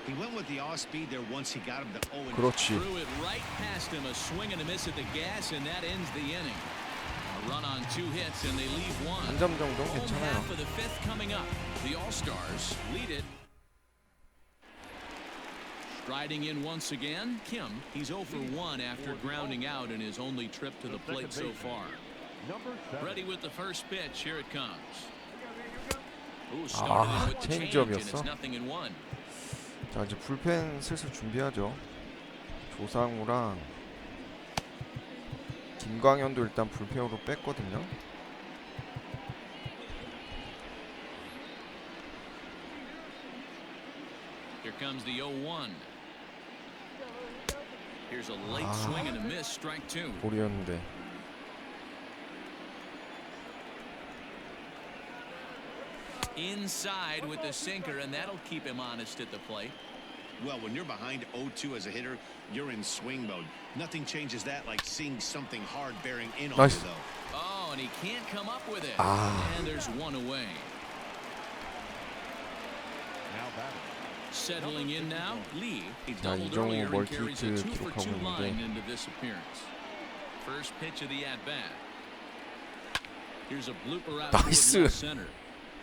Speaker 2: He went with the off speed there once he got him to 0.
Speaker 1: 그렇지.
Speaker 3: Threw it right past him, a swing and a miss at the gas, and that ends the inning. A run on 2 hits, and they leave one.
Speaker 1: 한 점 정도
Speaker 3: Home
Speaker 1: 괜찮아요.
Speaker 3: half of the 5th coming up. The All-Stars lead it. Striding in once again, Kim. He's 0 for 1 after grounding out in his only trip to the plate so far.
Speaker 5: Number 7.
Speaker 3: Ready with the first pitch. Here it comes. Ooh,
Speaker 1: 아,
Speaker 3: started in with the change, and
Speaker 1: 체인지업이었어.
Speaker 3: it's 0-1.
Speaker 1: 자, 이제 불펜 슬슬 준비하죠. 조상우랑 김광현도 일단 불펜으로 뺐거든요.
Speaker 3: Here comes the 0-1. Here's a late swing and a miss, strike 2.
Speaker 1: 볼이었는데.
Speaker 3: Inside with the sinker, and that'll keep him honest at the plate.
Speaker 2: Well, when you're behind 0-2 as a hitter, you're in swing mode. Nothing changes that like seeing something hard bearing in on
Speaker 1: Nice.
Speaker 2: you, though.
Speaker 3: Oh, and he can't come up with it.
Speaker 1: Ah.
Speaker 3: And there's one away.
Speaker 5: Now batting.
Speaker 3: Settling in now, Lee. He
Speaker 1: 자,
Speaker 3: doubled
Speaker 1: 이정우
Speaker 3: earlier and
Speaker 1: 멀티
Speaker 3: carries a
Speaker 1: 히트
Speaker 3: 2 for 2
Speaker 1: 기록하고
Speaker 3: line
Speaker 1: 있는데.
Speaker 3: into this appearance. First pitch of the at-bat. Here's a blooper out
Speaker 1: 나이스.
Speaker 3: toward left center.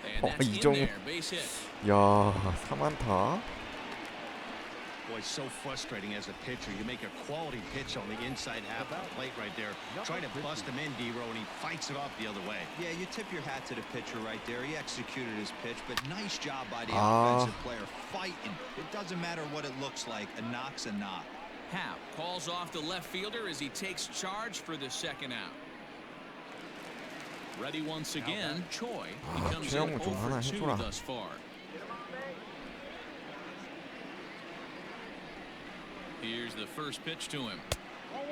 Speaker 3: And that's in
Speaker 1: 이정우.
Speaker 3: there, base hit.
Speaker 1: 야, 3안타.
Speaker 2: Boy, so frustrating as a pitcher. You make a quality pitch on the inside half of the plate right there. Try to bust him in, Dero, and he fights it off the other way.
Speaker 4: Yeah, you tip your hat to the pitcher right there. He executed his pitch, but nice job by the
Speaker 1: Ah.
Speaker 4: offensive player fighting. It doesn't matter what it looks like. A knock's a knock.
Speaker 3: Happ calls off the left fielder as he takes charge for the second out. Ready once again, Choi. He comes in
Speaker 1: 최영우 좀
Speaker 3: 0
Speaker 1: 하나
Speaker 3: for 2
Speaker 1: 해줘라.
Speaker 3: thus far. Here's the first pitch to him.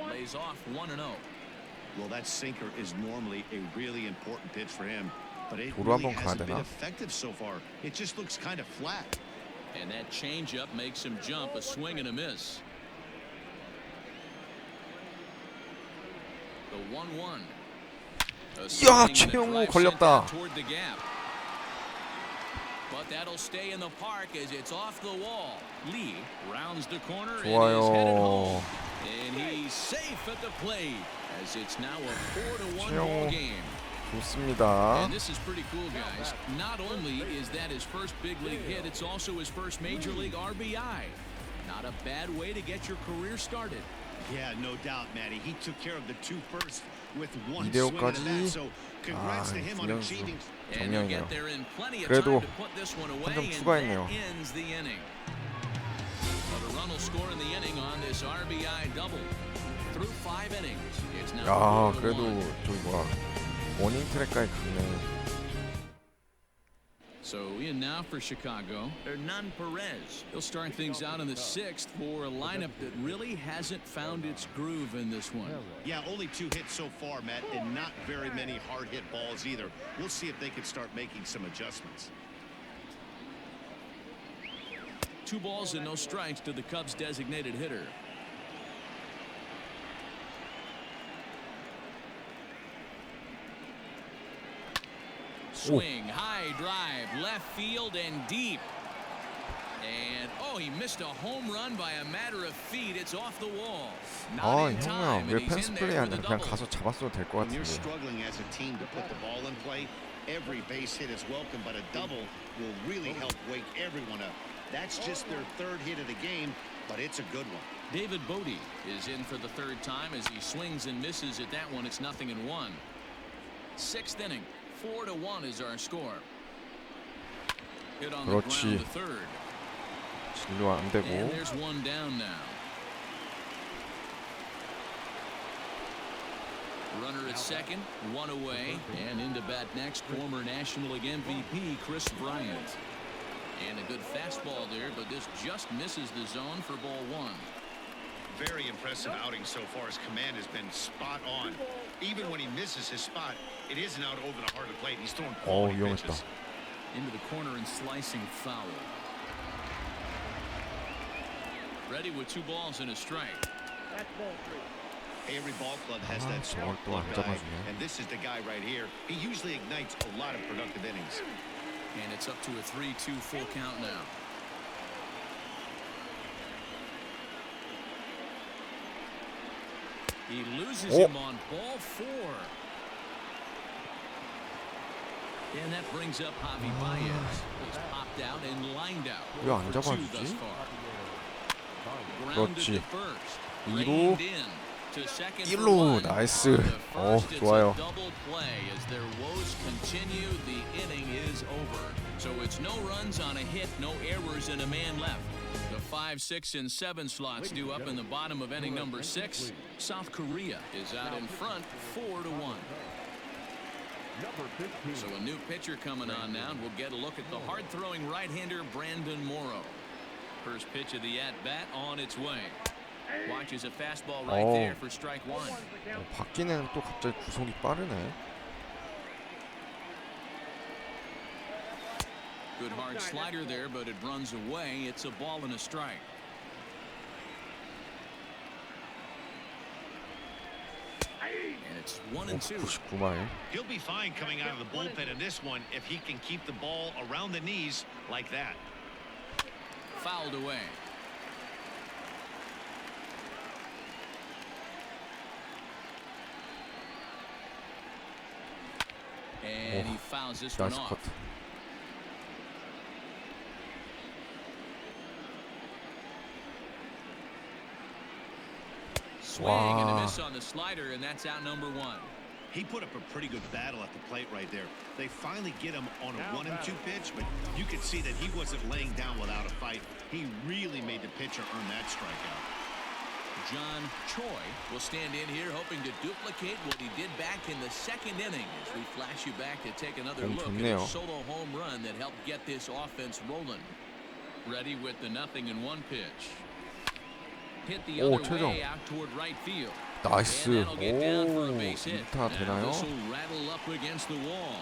Speaker 3: Lays off 1-0.
Speaker 2: Well, that sinker is normally a really important pitch for him, but it
Speaker 1: 도로
Speaker 2: really
Speaker 1: 한번 가야
Speaker 2: hasn't been
Speaker 1: 되나?
Speaker 2: effective so far. It just looks kind of flat.
Speaker 3: And that changeup makes him jump, a swing and a miss. The 1-1. A swing
Speaker 1: 최영우
Speaker 3: that drives
Speaker 1: 걸렸다.
Speaker 3: sent out toward the gap. But that'll stay in the park as it's off the wall. Lee rounds the corner and is headed home.
Speaker 1: 좋아요.
Speaker 3: And he's safe at the plate as it's now a 4-1
Speaker 1: 최영우.
Speaker 3: ball game.
Speaker 1: 좋습니다.
Speaker 3: And this is pretty cool, guys. Not only is that his first big league hit, it's also his first major league RBI. Not a bad way to get your career started.
Speaker 2: Yeah, no doubt, Matty. He took care of the 2 first with one swing of the
Speaker 1: 이대호까지.
Speaker 2: bat. So congrats
Speaker 1: 아,
Speaker 2: to him on
Speaker 1: 김현수.
Speaker 2: achieving.
Speaker 3: And he'll
Speaker 1: 정면이네요.
Speaker 3: get there in plenty of
Speaker 1: 그래도
Speaker 3: time to put this one away,
Speaker 1: 한 점
Speaker 3: and
Speaker 1: 추가했네요.
Speaker 3: that ends the inning. Well, the run will score in the inning on this RBI double. through 5 innings. It's now
Speaker 1: 야
Speaker 3: 4-1.
Speaker 1: 그래도 저기 뭐야 워닝 트랙까지 갔네.
Speaker 3: So in now for Chicago, Hernan Perez. He'll start things out in the 6th for a lineup that really hasn't found its groove in this one.
Speaker 2: Yeah, only 2 hits so far, Matt, and not very many hard hit balls either. We'll see if they can start making some adjustments.
Speaker 3: 2 balls and no strikes to the Cubs' designated hitter. Swing, high drive, left field and deep. And oh, he missed a home run by a matter of feet. It's off the wall. Not
Speaker 1: 아
Speaker 3: in
Speaker 1: 형아
Speaker 3: time,
Speaker 1: 왜
Speaker 3: and he's
Speaker 1: 펜스
Speaker 3: in
Speaker 1: 플레이
Speaker 3: there for
Speaker 1: 아니라
Speaker 3: the
Speaker 1: 그냥
Speaker 3: double.
Speaker 1: 가서 잡았어도 될 것
Speaker 2: When you're
Speaker 1: 같은데.
Speaker 2: struggling as a team to put the ball in play, every base hit is welcome, but a double will really help wake everyone up. That's just their 3rd hit of the game, but it's a good one.
Speaker 3: David Bodie is in for the 3rd time as he swings and misses at that one. It's 0-1. 6th inning, 4-1 is our score. Hit on the
Speaker 1: 그렇지.
Speaker 3: ground, the 3rd.
Speaker 1: 진료 안 되고.
Speaker 3: And there's 1 down now. Runner at 2nd, 1 away, and into bat next, former National League MVP Chris Bryant. And a good fastball there, but this just misses the zone for ball 1.
Speaker 2: Very impressive outing so far. His command has been spot on. Even when he misses his spot, it isn't out over the heart of the plate. He's throwing quality
Speaker 1: 위험했다.
Speaker 2: pitches.
Speaker 3: Into the corner and slicing foul. Ready with 2 balls and a strike.
Speaker 6: That's ball 3.
Speaker 2: Every ball club has
Speaker 1: 아,
Speaker 2: that spark
Speaker 1: 저걸 또 안
Speaker 2: plug guy,
Speaker 1: 잡아주네.
Speaker 2: and this is the guy right here. He usually ignites a lot of productive innings.
Speaker 3: And it's up to a 3-2 full count now. He loses him on ball 4. And that brings up Javi Baez. He's popped out and lined out.
Speaker 1: 왜 안
Speaker 3: for 2
Speaker 1: 잡아주지?
Speaker 3: thus far. Grounded
Speaker 1: 그렇지.
Speaker 3: to first.
Speaker 1: 2루.
Speaker 3: Reined in to second for
Speaker 1: 1루
Speaker 3: 1.
Speaker 1: 나이스.
Speaker 3: On the first, it's
Speaker 1: 좋아요.
Speaker 3: a double play as their woes continue. The inning is over. So it's no runs on a hit, no errors, and a man left. The 5, 6, and 7 slots due up in the bottom of inning number 6. South Korea is out in front, 4-1.
Speaker 5: Number 15.
Speaker 3: So a new pitcher coming on now, and we'll get a look at the hard-throwing right-hander Brandon Morrow. First pitch of the at-bat on its way. Watches a fastball right
Speaker 1: Oh.
Speaker 3: there for strike 1.
Speaker 1: 바뀌는 또 갑자기 구속이 빠르네.
Speaker 3: Good hard slider there, but it runs away. It's a ball and a strike. And it's 1-2.
Speaker 1: 99마일.
Speaker 2: He'll be fine coming out of the bullpen in this one if he can keep the ball around the knees like that.
Speaker 3: Fouled away. And he fouls this one
Speaker 1: 나이스
Speaker 3: off.
Speaker 1: 컷.
Speaker 3: Swing and a
Speaker 1: Wow.
Speaker 3: miss on the slider, and that's out number 1.
Speaker 2: He put up a pretty good battle at the plate right there. They finally get him on a 1-2 pitch, but you could see that he wasn't laying down without a fight. He really made the pitcher earn that strikeout.
Speaker 3: John Choi will stand in here hoping to duplicate what he did back in the 2nd inning as we flash you back to take another
Speaker 1: 공
Speaker 3: look at
Speaker 1: 좋네요.
Speaker 3: a solo home run that helped get this offense rolling. Ready with the 0-1 pitch. Hit the
Speaker 1: 오,
Speaker 3: other
Speaker 1: 최정.
Speaker 3: way out toward right field.
Speaker 1: 나이스.
Speaker 3: And that'll get down for a
Speaker 1: 오,
Speaker 3: base hit.
Speaker 1: 이타
Speaker 3: Now
Speaker 1: 되나요?
Speaker 3: this will rattle up against the wall.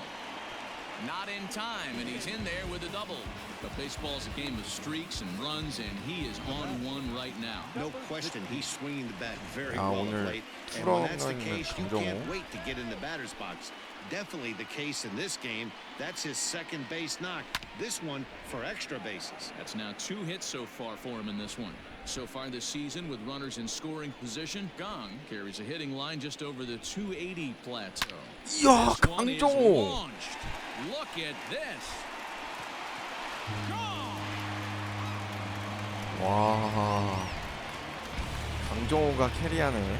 Speaker 3: Not in time, and he's in there with a double. But baseball's a game of streaks and runs, and he is on one right now.
Speaker 2: No question, he's swinging the bat very
Speaker 1: 아,
Speaker 2: well
Speaker 1: 오늘
Speaker 2: at plate. And when that's the
Speaker 1: 투런은
Speaker 2: case, you
Speaker 1: 강정호.
Speaker 2: can't wait to get in the batter's box. Definitely the case in this game. That's his second base knock. This one for extra bases.
Speaker 3: That's now 2 hits so far for him in this one. So far this season with runners in scoring position, Gong carries a hitting line just over the 280 plateau.
Speaker 1: 이야,
Speaker 3: This one is
Speaker 1: 강정호.
Speaker 3: launched. Look at this. Gong!
Speaker 1: 와. 강정호가 캐리하네.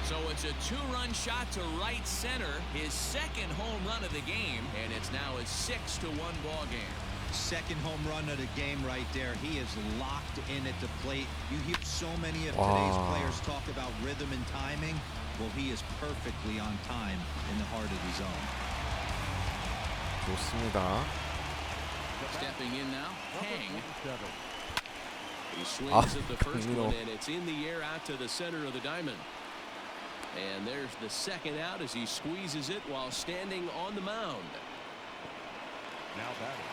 Speaker 3: So it's a 2-run shot to right center, his second home run of the game, and it's now a 6-1 ball game.
Speaker 4: Second home run of the game right there. He is locked in at the plate. You hear so many of
Speaker 1: Wow.
Speaker 4: today's players talk about rhythm and timing. Well, he is perfectly on time in the heart of the zone.
Speaker 1: 좋습니다.
Speaker 3: Stepping in now, Kang.
Speaker 5: 27.
Speaker 3: He swings at the first
Speaker 1: Camilo.
Speaker 3: one, and it's in the air out to the center of the diamond. And there's the second out as he squeezes it while standing on the mound.
Speaker 5: Now batting.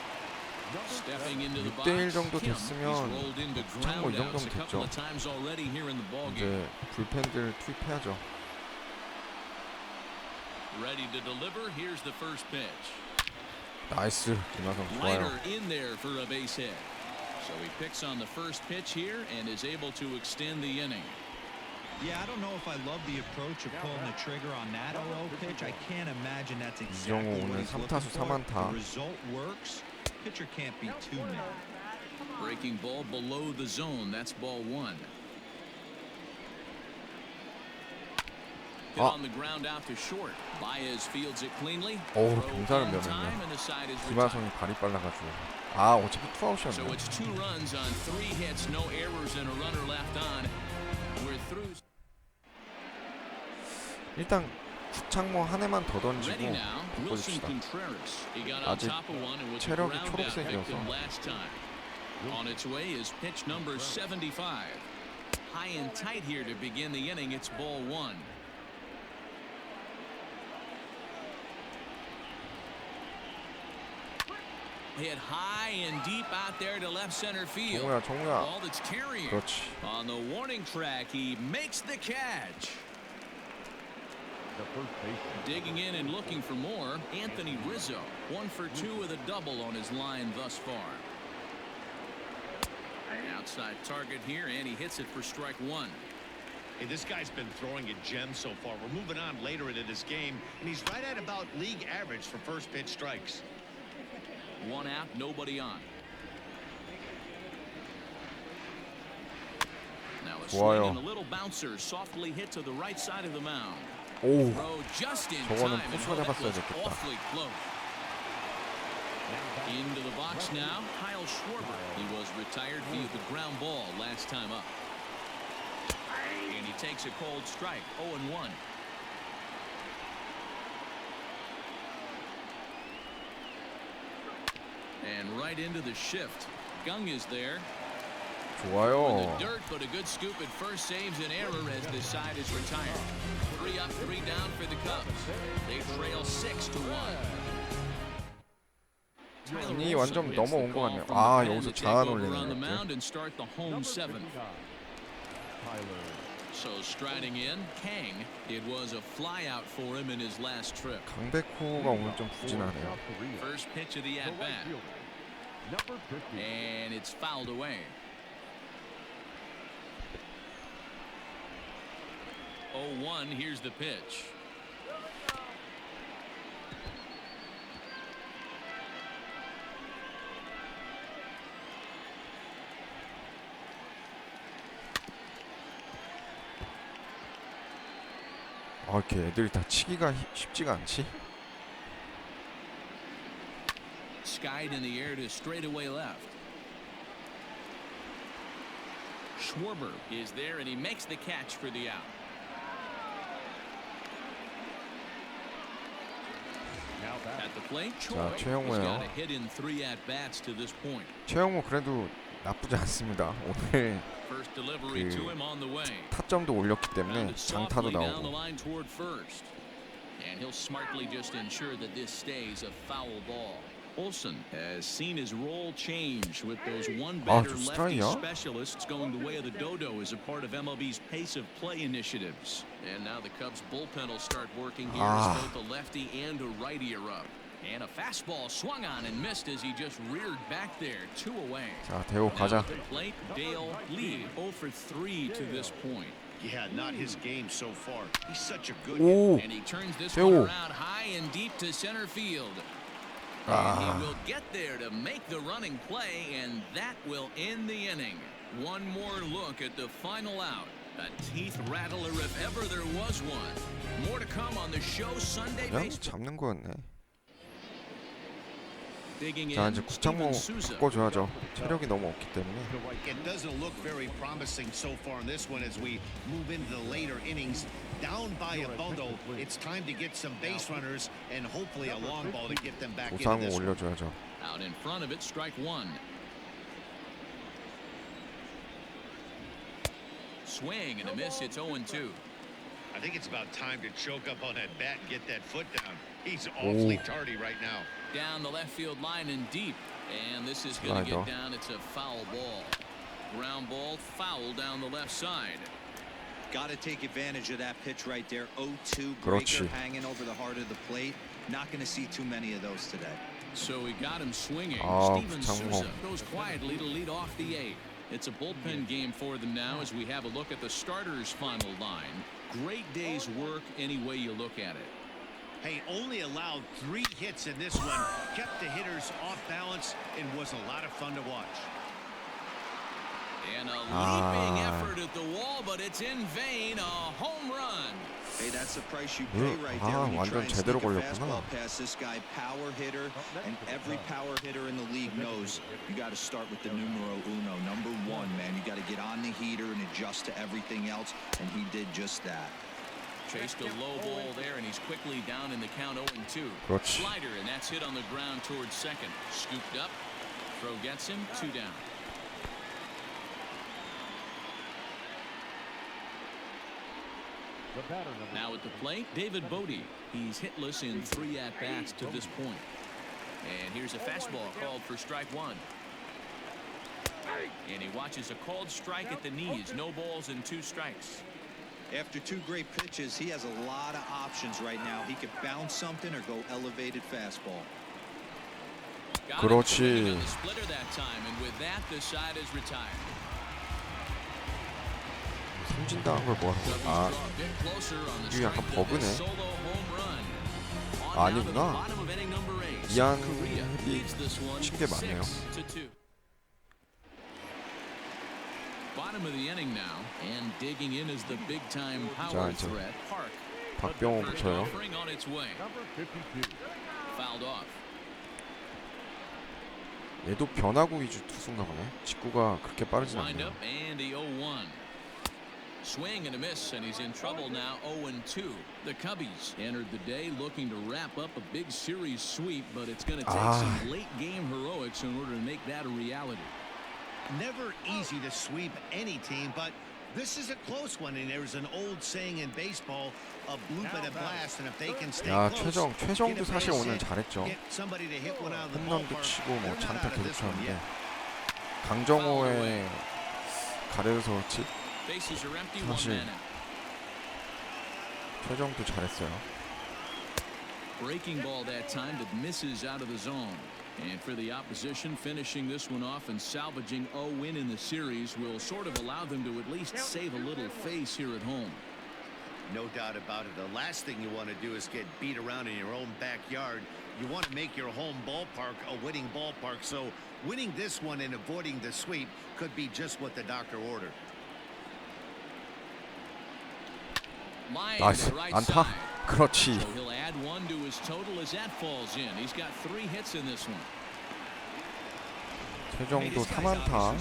Speaker 5: Number
Speaker 3: Stepping into the
Speaker 1: 6대1
Speaker 3: box,
Speaker 1: 정도
Speaker 3: Kim. He's
Speaker 1: 됐으면
Speaker 3: rolled into
Speaker 1: 뭐 이
Speaker 3: groundouts
Speaker 1: 정도면
Speaker 3: a couple
Speaker 1: 됐죠.
Speaker 3: of times already here in the ballgame.
Speaker 1: 이제 불펜들 투입해야죠.
Speaker 3: Ready to deliver. Here's the first pitch.
Speaker 1: 나이스. 김하성 좋아요.
Speaker 3: Liner in there for a base hit. So he picks on the first pitch here and is able to extend the inning.
Speaker 4: Yeah, I don't know if I love the approach of pulling the trigger on that 0-0 pitch. I can't imagine that's exactly
Speaker 1: 이정우
Speaker 4: what
Speaker 1: 오늘
Speaker 4: he's looking
Speaker 1: 3타수
Speaker 4: for.
Speaker 1: 3안타.
Speaker 4: The result works. Pitcher can't be too mad.
Speaker 3: Breaking ball below the zone. That's ball one. Hit on the ground out to short. Baez fields it cleanly.
Speaker 1: 어우,
Speaker 3: Throw
Speaker 1: 병살은
Speaker 3: in time,
Speaker 1: 면했네.
Speaker 3: and the side is retired.
Speaker 1: 김하성이 발이 빨라가지고. 아, 어차피
Speaker 3: So
Speaker 1: 투아웃이었네.
Speaker 3: it's 2 runs on 3 hits, no errors, and a runner left on. We're through.
Speaker 1: 일단 구창모 한 해만 더 던지고
Speaker 3: Ready now. Wilson
Speaker 1: 보여줍시다.
Speaker 3: Contreras. He got on
Speaker 1: 아직
Speaker 3: top of one and was a
Speaker 1: 체력이
Speaker 3: ground out
Speaker 1: 초록색이어서.
Speaker 3: victim last time. On its way is pitch number 75. High and tight here to begin the inning. It's ball one. Hit high and deep out there to left center field.
Speaker 1: 정우야, 정우야.
Speaker 3: Ball that's carrying.
Speaker 1: 그렇지.
Speaker 3: On the warning track, he makes the catch.
Speaker 5: The first baseman.
Speaker 3: Digging in and looking for more, Anthony Rizzo. 1 for 2 with a double on his line thus far. Outside target here, and he hits it for strike one.
Speaker 2: Hey, this guy's been throwing a gem so far. We're moving on later into this game, and he's right at about league average for first pitch strikes.
Speaker 3: 1 out, nobody on. Now a swing
Speaker 1: 좋아요.
Speaker 3: and a little bouncer softly hit to the right side of the mound.
Speaker 1: 오,
Speaker 3: Throw just in
Speaker 1: 저거는
Speaker 3: time, and
Speaker 1: 투수가
Speaker 3: that
Speaker 1: 잡았어야
Speaker 3: was
Speaker 1: 됐겠다.
Speaker 3: awfully close. Into the box now, Kyle Schwarber. He was retired via the ground ball last time up. And he takes a cold strike, 0-1. And right into the shift. Gung is there. In
Speaker 1: 좋아요.
Speaker 3: the dirt, but a good scoop at first saves an error as the side is retired. 3 up, 3 down for the Cubs. They trail 6-1.
Speaker 1: 이 완전 넘어온 것 같네요. 아, 여기서 장안 올리네.
Speaker 3: on the
Speaker 1: 이렇게.
Speaker 3: mound and start the home
Speaker 5: Number
Speaker 3: 7.
Speaker 5: 59. Tyler.
Speaker 3: So striding in, Kang. It was a flyout for him in his last trip.
Speaker 1: 강백호가 오늘 좀
Speaker 5: For
Speaker 1: 부진하네요.
Speaker 5: South Korea.
Speaker 3: First pitch of the
Speaker 5: The right
Speaker 3: at-bat.
Speaker 5: fielder. Number 50.
Speaker 3: And it's fouled away. 0-1, here's the pitch.
Speaker 1: 아, 이렇게 애들이 다 치기가 쉽지가 않지.
Speaker 3: Skied in the air to straightaway left. Schwarber is there, and he makes the catch for the out.
Speaker 5: Now back.
Speaker 3: At the plate,
Speaker 1: 자,
Speaker 3: Choi has
Speaker 1: 최영우예요.
Speaker 3: got a hit in 3 at-bats to this point.
Speaker 1: 최영우 그래도 나쁘지 않습니다. 오늘
Speaker 3: First delivery to him on the way.
Speaker 1: 타점도 올렸기 때문에
Speaker 3: Grounded
Speaker 1: 장타도
Speaker 3: softly down the
Speaker 1: 나오고.
Speaker 3: line toward first. And he'll smartly just ensure that this stays a foul ball. Olsen has seen his role change with those one-batter
Speaker 1: 저
Speaker 3: lefty
Speaker 1: 스트라이크야?
Speaker 3: specialists going the way of the dodo as a part of MLB's pace of play initiatives. And now the Cubs bullpen will start working here as both a lefty and a righty are up. And a fastball swung on and missed as he just reared back there, 2 away.
Speaker 1: 자, 대호
Speaker 3: Now
Speaker 1: 가자.
Speaker 3: at the plate, Dale Lee 0 for 3 to this point.
Speaker 2: Yeah, not his game so far. He's such a good
Speaker 1: 오,
Speaker 3: And he turns this
Speaker 1: Dale.
Speaker 3: one around high and deep to center field. And he will get there to make the running play, and that will end the inning. One more look at the final out. A teeth rattler if ever there was one. More to come on the show Sunday
Speaker 1: 그냥
Speaker 3: baseball.
Speaker 1: 잡는 거였네.
Speaker 3: Digging
Speaker 1: 자,
Speaker 3: in,
Speaker 1: 이제 구창모
Speaker 3: Steven Souza.
Speaker 1: 바꿔줘야죠. 체력이 너무 없기 때문에.
Speaker 2: It doesn't look very promising so far in this one as we move into the later innings. Down by a bundle, it's time to get some base runners and hopefully a long ball to get them back into
Speaker 1: 조상우
Speaker 2: this one.
Speaker 1: 올려줘야죠.
Speaker 3: Out in front of it, strike one. Swing and a miss. It's 0-2.
Speaker 2: I think it's about time to choke up on that bat and get that foot down. He's awfully tardy right now.
Speaker 3: Down the left field line and deep. And this is going to
Speaker 1: Slider.
Speaker 3: get down. It's a foul ball. Ground ball, foul down the left side.
Speaker 4: Got to take advantage of that pitch right there. 0-2
Speaker 1: 그렇지.
Speaker 4: breaker hanging over the heart of the plate. Not going to see too many of those today.
Speaker 3: So he got him swinging.
Speaker 1: 아,
Speaker 3: Steven
Speaker 1: 구창모.
Speaker 3: Souza goes quietly to lead off the eighth. It's a bullpen game for them now as we have a look at the starters' final line. Great day's work any way you look at it.
Speaker 2: Hey, only allowed 3 hits in this one. Kept the hitters off balance and was a lot of fun to watch.
Speaker 3: And a leaping effort at the wall, but it's in vain. A home run.
Speaker 4: Hey, that's the price you pay right there.
Speaker 1: 아,
Speaker 4: When you try
Speaker 1: 완전
Speaker 4: and
Speaker 1: 제대로
Speaker 4: sneak a
Speaker 1: 걸렸구나.
Speaker 4: fastball past this guy, power hitter, and every power hitter in the league knows you got to start with the numero uno, number 1, man. You got to get on the heater and adjust to everything else, and he did just that.
Speaker 3: Chased a low ball there, and he's quickly down in the count 0-2.
Speaker 1: 그렇지.
Speaker 3: Slider, and that's hit on the ground towards second. Scooped up. Throw gets him. 2 down.
Speaker 5: The batter number
Speaker 3: Now at the plate, David Bodie. He's hitless in 3 at-bats to this point. And here's a fastball called for strike 1. And he watches a called strike at the knees. No balls and 2 strikes.
Speaker 4: After 2 great pitches, he has a lot of options right now. He could bounce something or go elevated fastball.
Speaker 3: Got it
Speaker 1: 그렇지.
Speaker 3: swinging on the splitter that time, and with that, the side is retired.
Speaker 1: 승진당한 걸 뭐하는 거야? 아,
Speaker 3: Draw a bit closer on the
Speaker 1: 이거 약간
Speaker 3: strength of
Speaker 1: 버그네.
Speaker 3: his solo home run. On
Speaker 1: 아,
Speaker 3: now to the
Speaker 1: 아니구나.
Speaker 3: bottom of inning number 8.
Speaker 1: 이한
Speaker 3: Korea
Speaker 1: 이
Speaker 3: leads this one
Speaker 1: 친 게 맞네요.
Speaker 3: 6-2. Bottom of the inning now, and digging in is the big-time power
Speaker 1: 자, 이제
Speaker 3: threat. Park.
Speaker 1: 박병호
Speaker 3: First
Speaker 1: 붙어요.
Speaker 3: offering on its way.
Speaker 5: number 52.
Speaker 3: Fouled off.
Speaker 1: 얘도 변화구 위주 투수인가 보네. 직구가 그렇게 빠르진
Speaker 3: Wind
Speaker 1: 않네요.
Speaker 3: up and the 0-1. Swing and a miss, and he's in trouble now. 0-2. The Cubbies entered the day looking to wrap up a big series sweep, but it's going to take some late game heroics in order to make that a reality.
Speaker 2: Never easy to sweep any team, but this is a close one, and there's an old saying in baseball, a bloop and a blast, and if they can stay
Speaker 1: 야,
Speaker 2: close,
Speaker 1: 최정도
Speaker 2: get a
Speaker 1: 사실
Speaker 2: base
Speaker 1: 오늘
Speaker 2: hit,
Speaker 1: 잘했죠.
Speaker 2: get somebody to hit one out of the
Speaker 1: 홈런도
Speaker 2: ballpark,
Speaker 1: 치고 뭐
Speaker 2: they're not
Speaker 1: 장타
Speaker 2: out of
Speaker 1: 계속
Speaker 2: this one
Speaker 1: 쳤는데
Speaker 2: yet.
Speaker 1: 강정호의 가려서 그렇지
Speaker 3: Bases are empty,
Speaker 1: 사실
Speaker 3: 1 man out.
Speaker 1: 최정도 잘했어요.
Speaker 3: Breaking ball that time that misses out of the zone. And for the opposition, finishing this one off and salvaging a win in the series will sort of allow them to at least save a little face here at home.
Speaker 2: No doubt about it. The last thing you want to do is get beat around in your own backyard. You want to make your home ballpark a winning ballpark. So winning this one and avoiding the sweep could be just what the doctor ordered.
Speaker 3: Line
Speaker 1: 나이스.
Speaker 3: to the right
Speaker 1: 안타.
Speaker 3: side.
Speaker 1: 그렇지.
Speaker 3: So he'll add 1 to his total as that falls in. He's got 3 hits in this one.
Speaker 1: 최정도 3안타.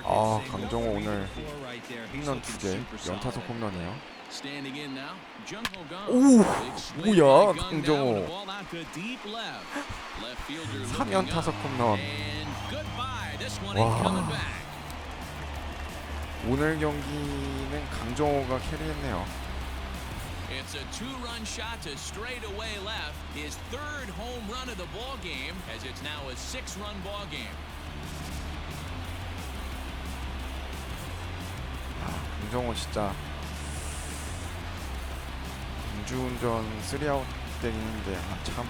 Speaker 1: 아, 강정호 오늘 홈런 2개, 연타석 홈런이에요.
Speaker 3: Standing in now, Jung-ho Kang.
Speaker 1: 오,
Speaker 3: Big swing
Speaker 1: 뭐야,
Speaker 3: by Kang
Speaker 1: 강정호.
Speaker 3: down, the ball out to deep left. Left fielder looking
Speaker 1: 3연타석
Speaker 3: up.
Speaker 1: 홈런.
Speaker 3: And goodbye. This one
Speaker 1: 와.
Speaker 3: ain't coming back.
Speaker 1: 오늘 경기는 강정호가 캐리했네요.
Speaker 3: It's a 2-run shot to straightaway left. His 3rd home run of the ball game, as it's now a 6-run ball game.
Speaker 1: 강정호 진짜 음주운전 3아웃 때리는데 참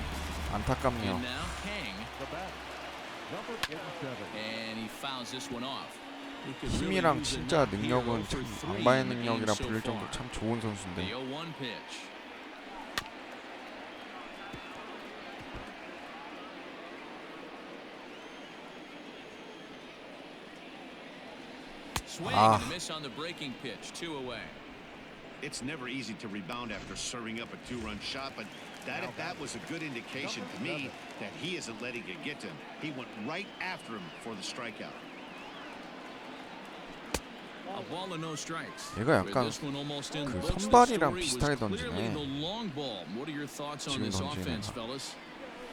Speaker 1: 안타깝네요.
Speaker 3: And now Kang,
Speaker 5: The batter number 87.
Speaker 3: and he fouls this one off. He could really
Speaker 1: 힘이랑
Speaker 3: use a
Speaker 1: 진짜
Speaker 3: knock here,
Speaker 1: 능력은
Speaker 3: 0
Speaker 1: 참
Speaker 3: for 3
Speaker 1: 왕바의
Speaker 3: in the game
Speaker 1: 능력이라
Speaker 3: so
Speaker 1: 부를 정도
Speaker 3: far.
Speaker 1: 참 좋은
Speaker 3: The
Speaker 1: 선수인데
Speaker 3: 0-1 pitch. Swing
Speaker 1: Ah.
Speaker 3: and a miss on the breaking pitch. 2 away.
Speaker 2: It's never easy to rebound after serving up a 2-run shot, but That at bat was a good indication to me that he isn't letting it get to him. He went right after him for the strikeout.
Speaker 3: A ball and no strikes.
Speaker 1: 얘가
Speaker 3: With
Speaker 1: 약간
Speaker 3: this one almost in
Speaker 1: 그
Speaker 3: books, the
Speaker 1: 선발이랑
Speaker 3: story was
Speaker 1: 비슷하게
Speaker 3: clearly
Speaker 1: 던지네.
Speaker 3: the long ball. What are your thoughts on
Speaker 1: 지금
Speaker 3: this
Speaker 1: 던지는
Speaker 3: offense,
Speaker 1: 거.
Speaker 3: fellas?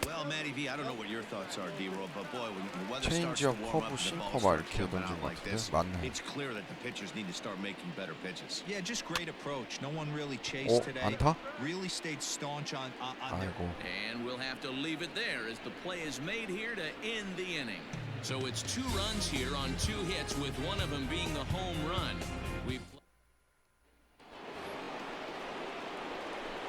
Speaker 2: Well, Matty V, I don't know what your thoughts are, D-Roll, but boy, when the weather starts to
Speaker 1: 체인지업,
Speaker 2: warm up
Speaker 1: 커브,
Speaker 2: and the
Speaker 1: 싱커
Speaker 2: balls
Speaker 1: 막
Speaker 2: start
Speaker 1: 이렇게
Speaker 2: coming
Speaker 1: 던진
Speaker 2: out
Speaker 1: 것
Speaker 2: like
Speaker 1: 같은데
Speaker 2: this,
Speaker 1: 맞네.
Speaker 2: it's clear that the pitchers need to start making better pitches.
Speaker 4: Yeah, just great approach. No one really chased today.
Speaker 1: 안타?
Speaker 4: Really stayed staunch on their
Speaker 1: 아이고.
Speaker 3: And we'll have to leave it there as the play is made here to end the inning. So it's 2 runs here on 2 hits, with one of them being the home run.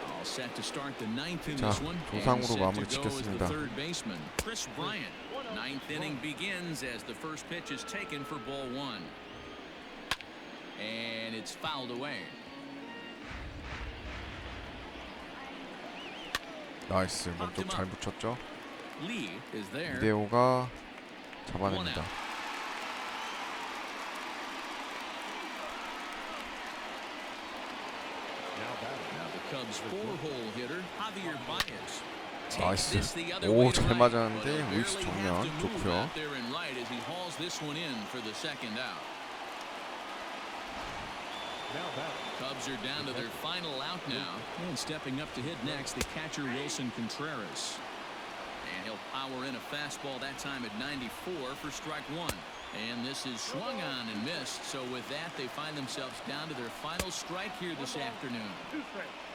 Speaker 3: All set to start the 9th in
Speaker 1: 자,
Speaker 3: this one.
Speaker 1: 조상우로
Speaker 3: And set
Speaker 1: 마무리
Speaker 3: to go as the
Speaker 1: 짓겠습니다.
Speaker 3: third baseman, Chris Bryant. 9th inning begins as the first pitch is taken for ball 1. And it's fouled away.
Speaker 1: 나이스. 몸쪽 잘 붙였죠.
Speaker 3: Lee is there.
Speaker 1: 이대호가 잡아냅니다.
Speaker 3: Now the Cubs 4-hole hitter, Javier Baez.
Speaker 1: 나이스.
Speaker 3: Takes this the other
Speaker 1: 오,
Speaker 3: way to
Speaker 1: 잘
Speaker 3: right,
Speaker 1: 맞았는데
Speaker 3: but he'll
Speaker 1: 우익수
Speaker 3: barely
Speaker 1: 정면
Speaker 3: have to move
Speaker 1: 좋고요.
Speaker 3: out there and right as he hauls this one in for the second out.
Speaker 5: Now back.
Speaker 3: Cubs are down to their final out now. And stepping up to hit next, the catcher Wilson Contreras. And he'll power in a fastball that time at 94 for strike 1. And this is swung on and missed. So with that, they find themselves down to their final strike here this afternoon.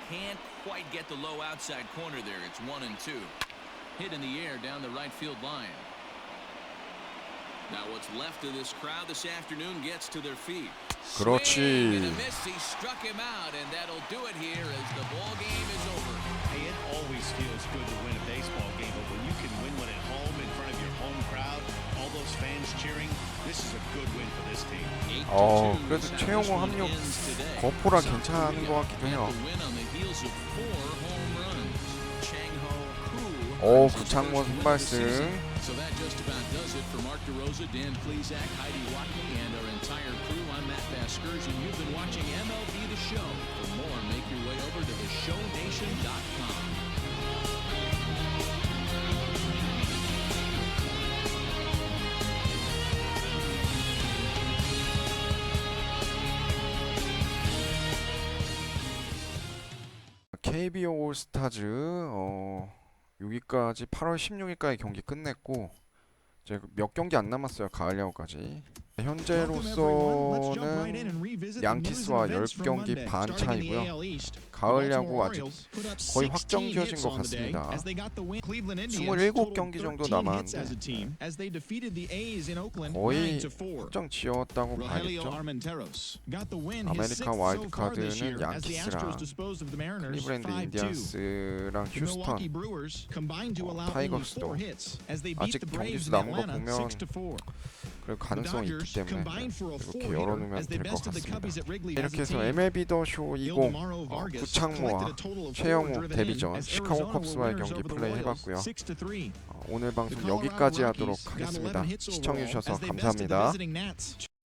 Speaker 3: Can't quite get the low outside corner there. It's 1-2. Hit in the air down the right field line. Now what's left of this crowd this afternoon gets to their feet.
Speaker 1: 그렇지.
Speaker 3: Swing and a miss. He struck him out, and that'll do it here as the ball game is over.
Speaker 2: Hey, it always feels good to win a baseball game, but when you can win one at home in front of your home crowd, all those fans cheering, this is a good win for this team.
Speaker 3: 8-2
Speaker 1: 그래도
Speaker 3: is how
Speaker 1: 최용호
Speaker 3: this one
Speaker 1: 합력
Speaker 3: ends today.
Speaker 1: 거포라
Speaker 3: South
Speaker 1: 괜찮은
Speaker 3: Korea
Speaker 1: 것 같기도 해요.
Speaker 3: got the win on the heels of 4 home runs. Chang-Ho Koo
Speaker 1: 오,
Speaker 3: earns his
Speaker 1: 구창모
Speaker 3: first win of the season.
Speaker 1: 선발승.
Speaker 3: So that just about does it for Mark DeRosa, Dan Plesac, Heidi Watney, and our entire crew. I'm Matt Vasgersian. You've been watching MLB The Show. For more, make your way over to theshownation.com.
Speaker 1: KBO 올스타즈 여기까지 8월 16일까지 경기 끝냈고 이제 몇 경기 안 남았어요. 가을 야구까지. 현재로서는 양키스와 10경기 반 차이고요. 가을 야구 아직 거의 확정 지어진 것 같습니다. 27경기 정도 남았는데 거의 확정 지었다고 봐야겠죠. 아메리카 와일드카드는 양키스랑 클리브랜드 인디언스랑 휴스턴, 타이거스도 아직 경기수 남은 거 보면 그리고 가능성이 있기 때문에 이렇게 열어놓으면 될 것 같습니다. 이렇게 해서 MLB 더 쇼 20 구창모와 최영우 데뷔전 시카고 컵스와의 경기 플레이 해봤고요. 오늘 방송 여기까지 하도록 하겠습니다. 시청해주셔서 감사합니다.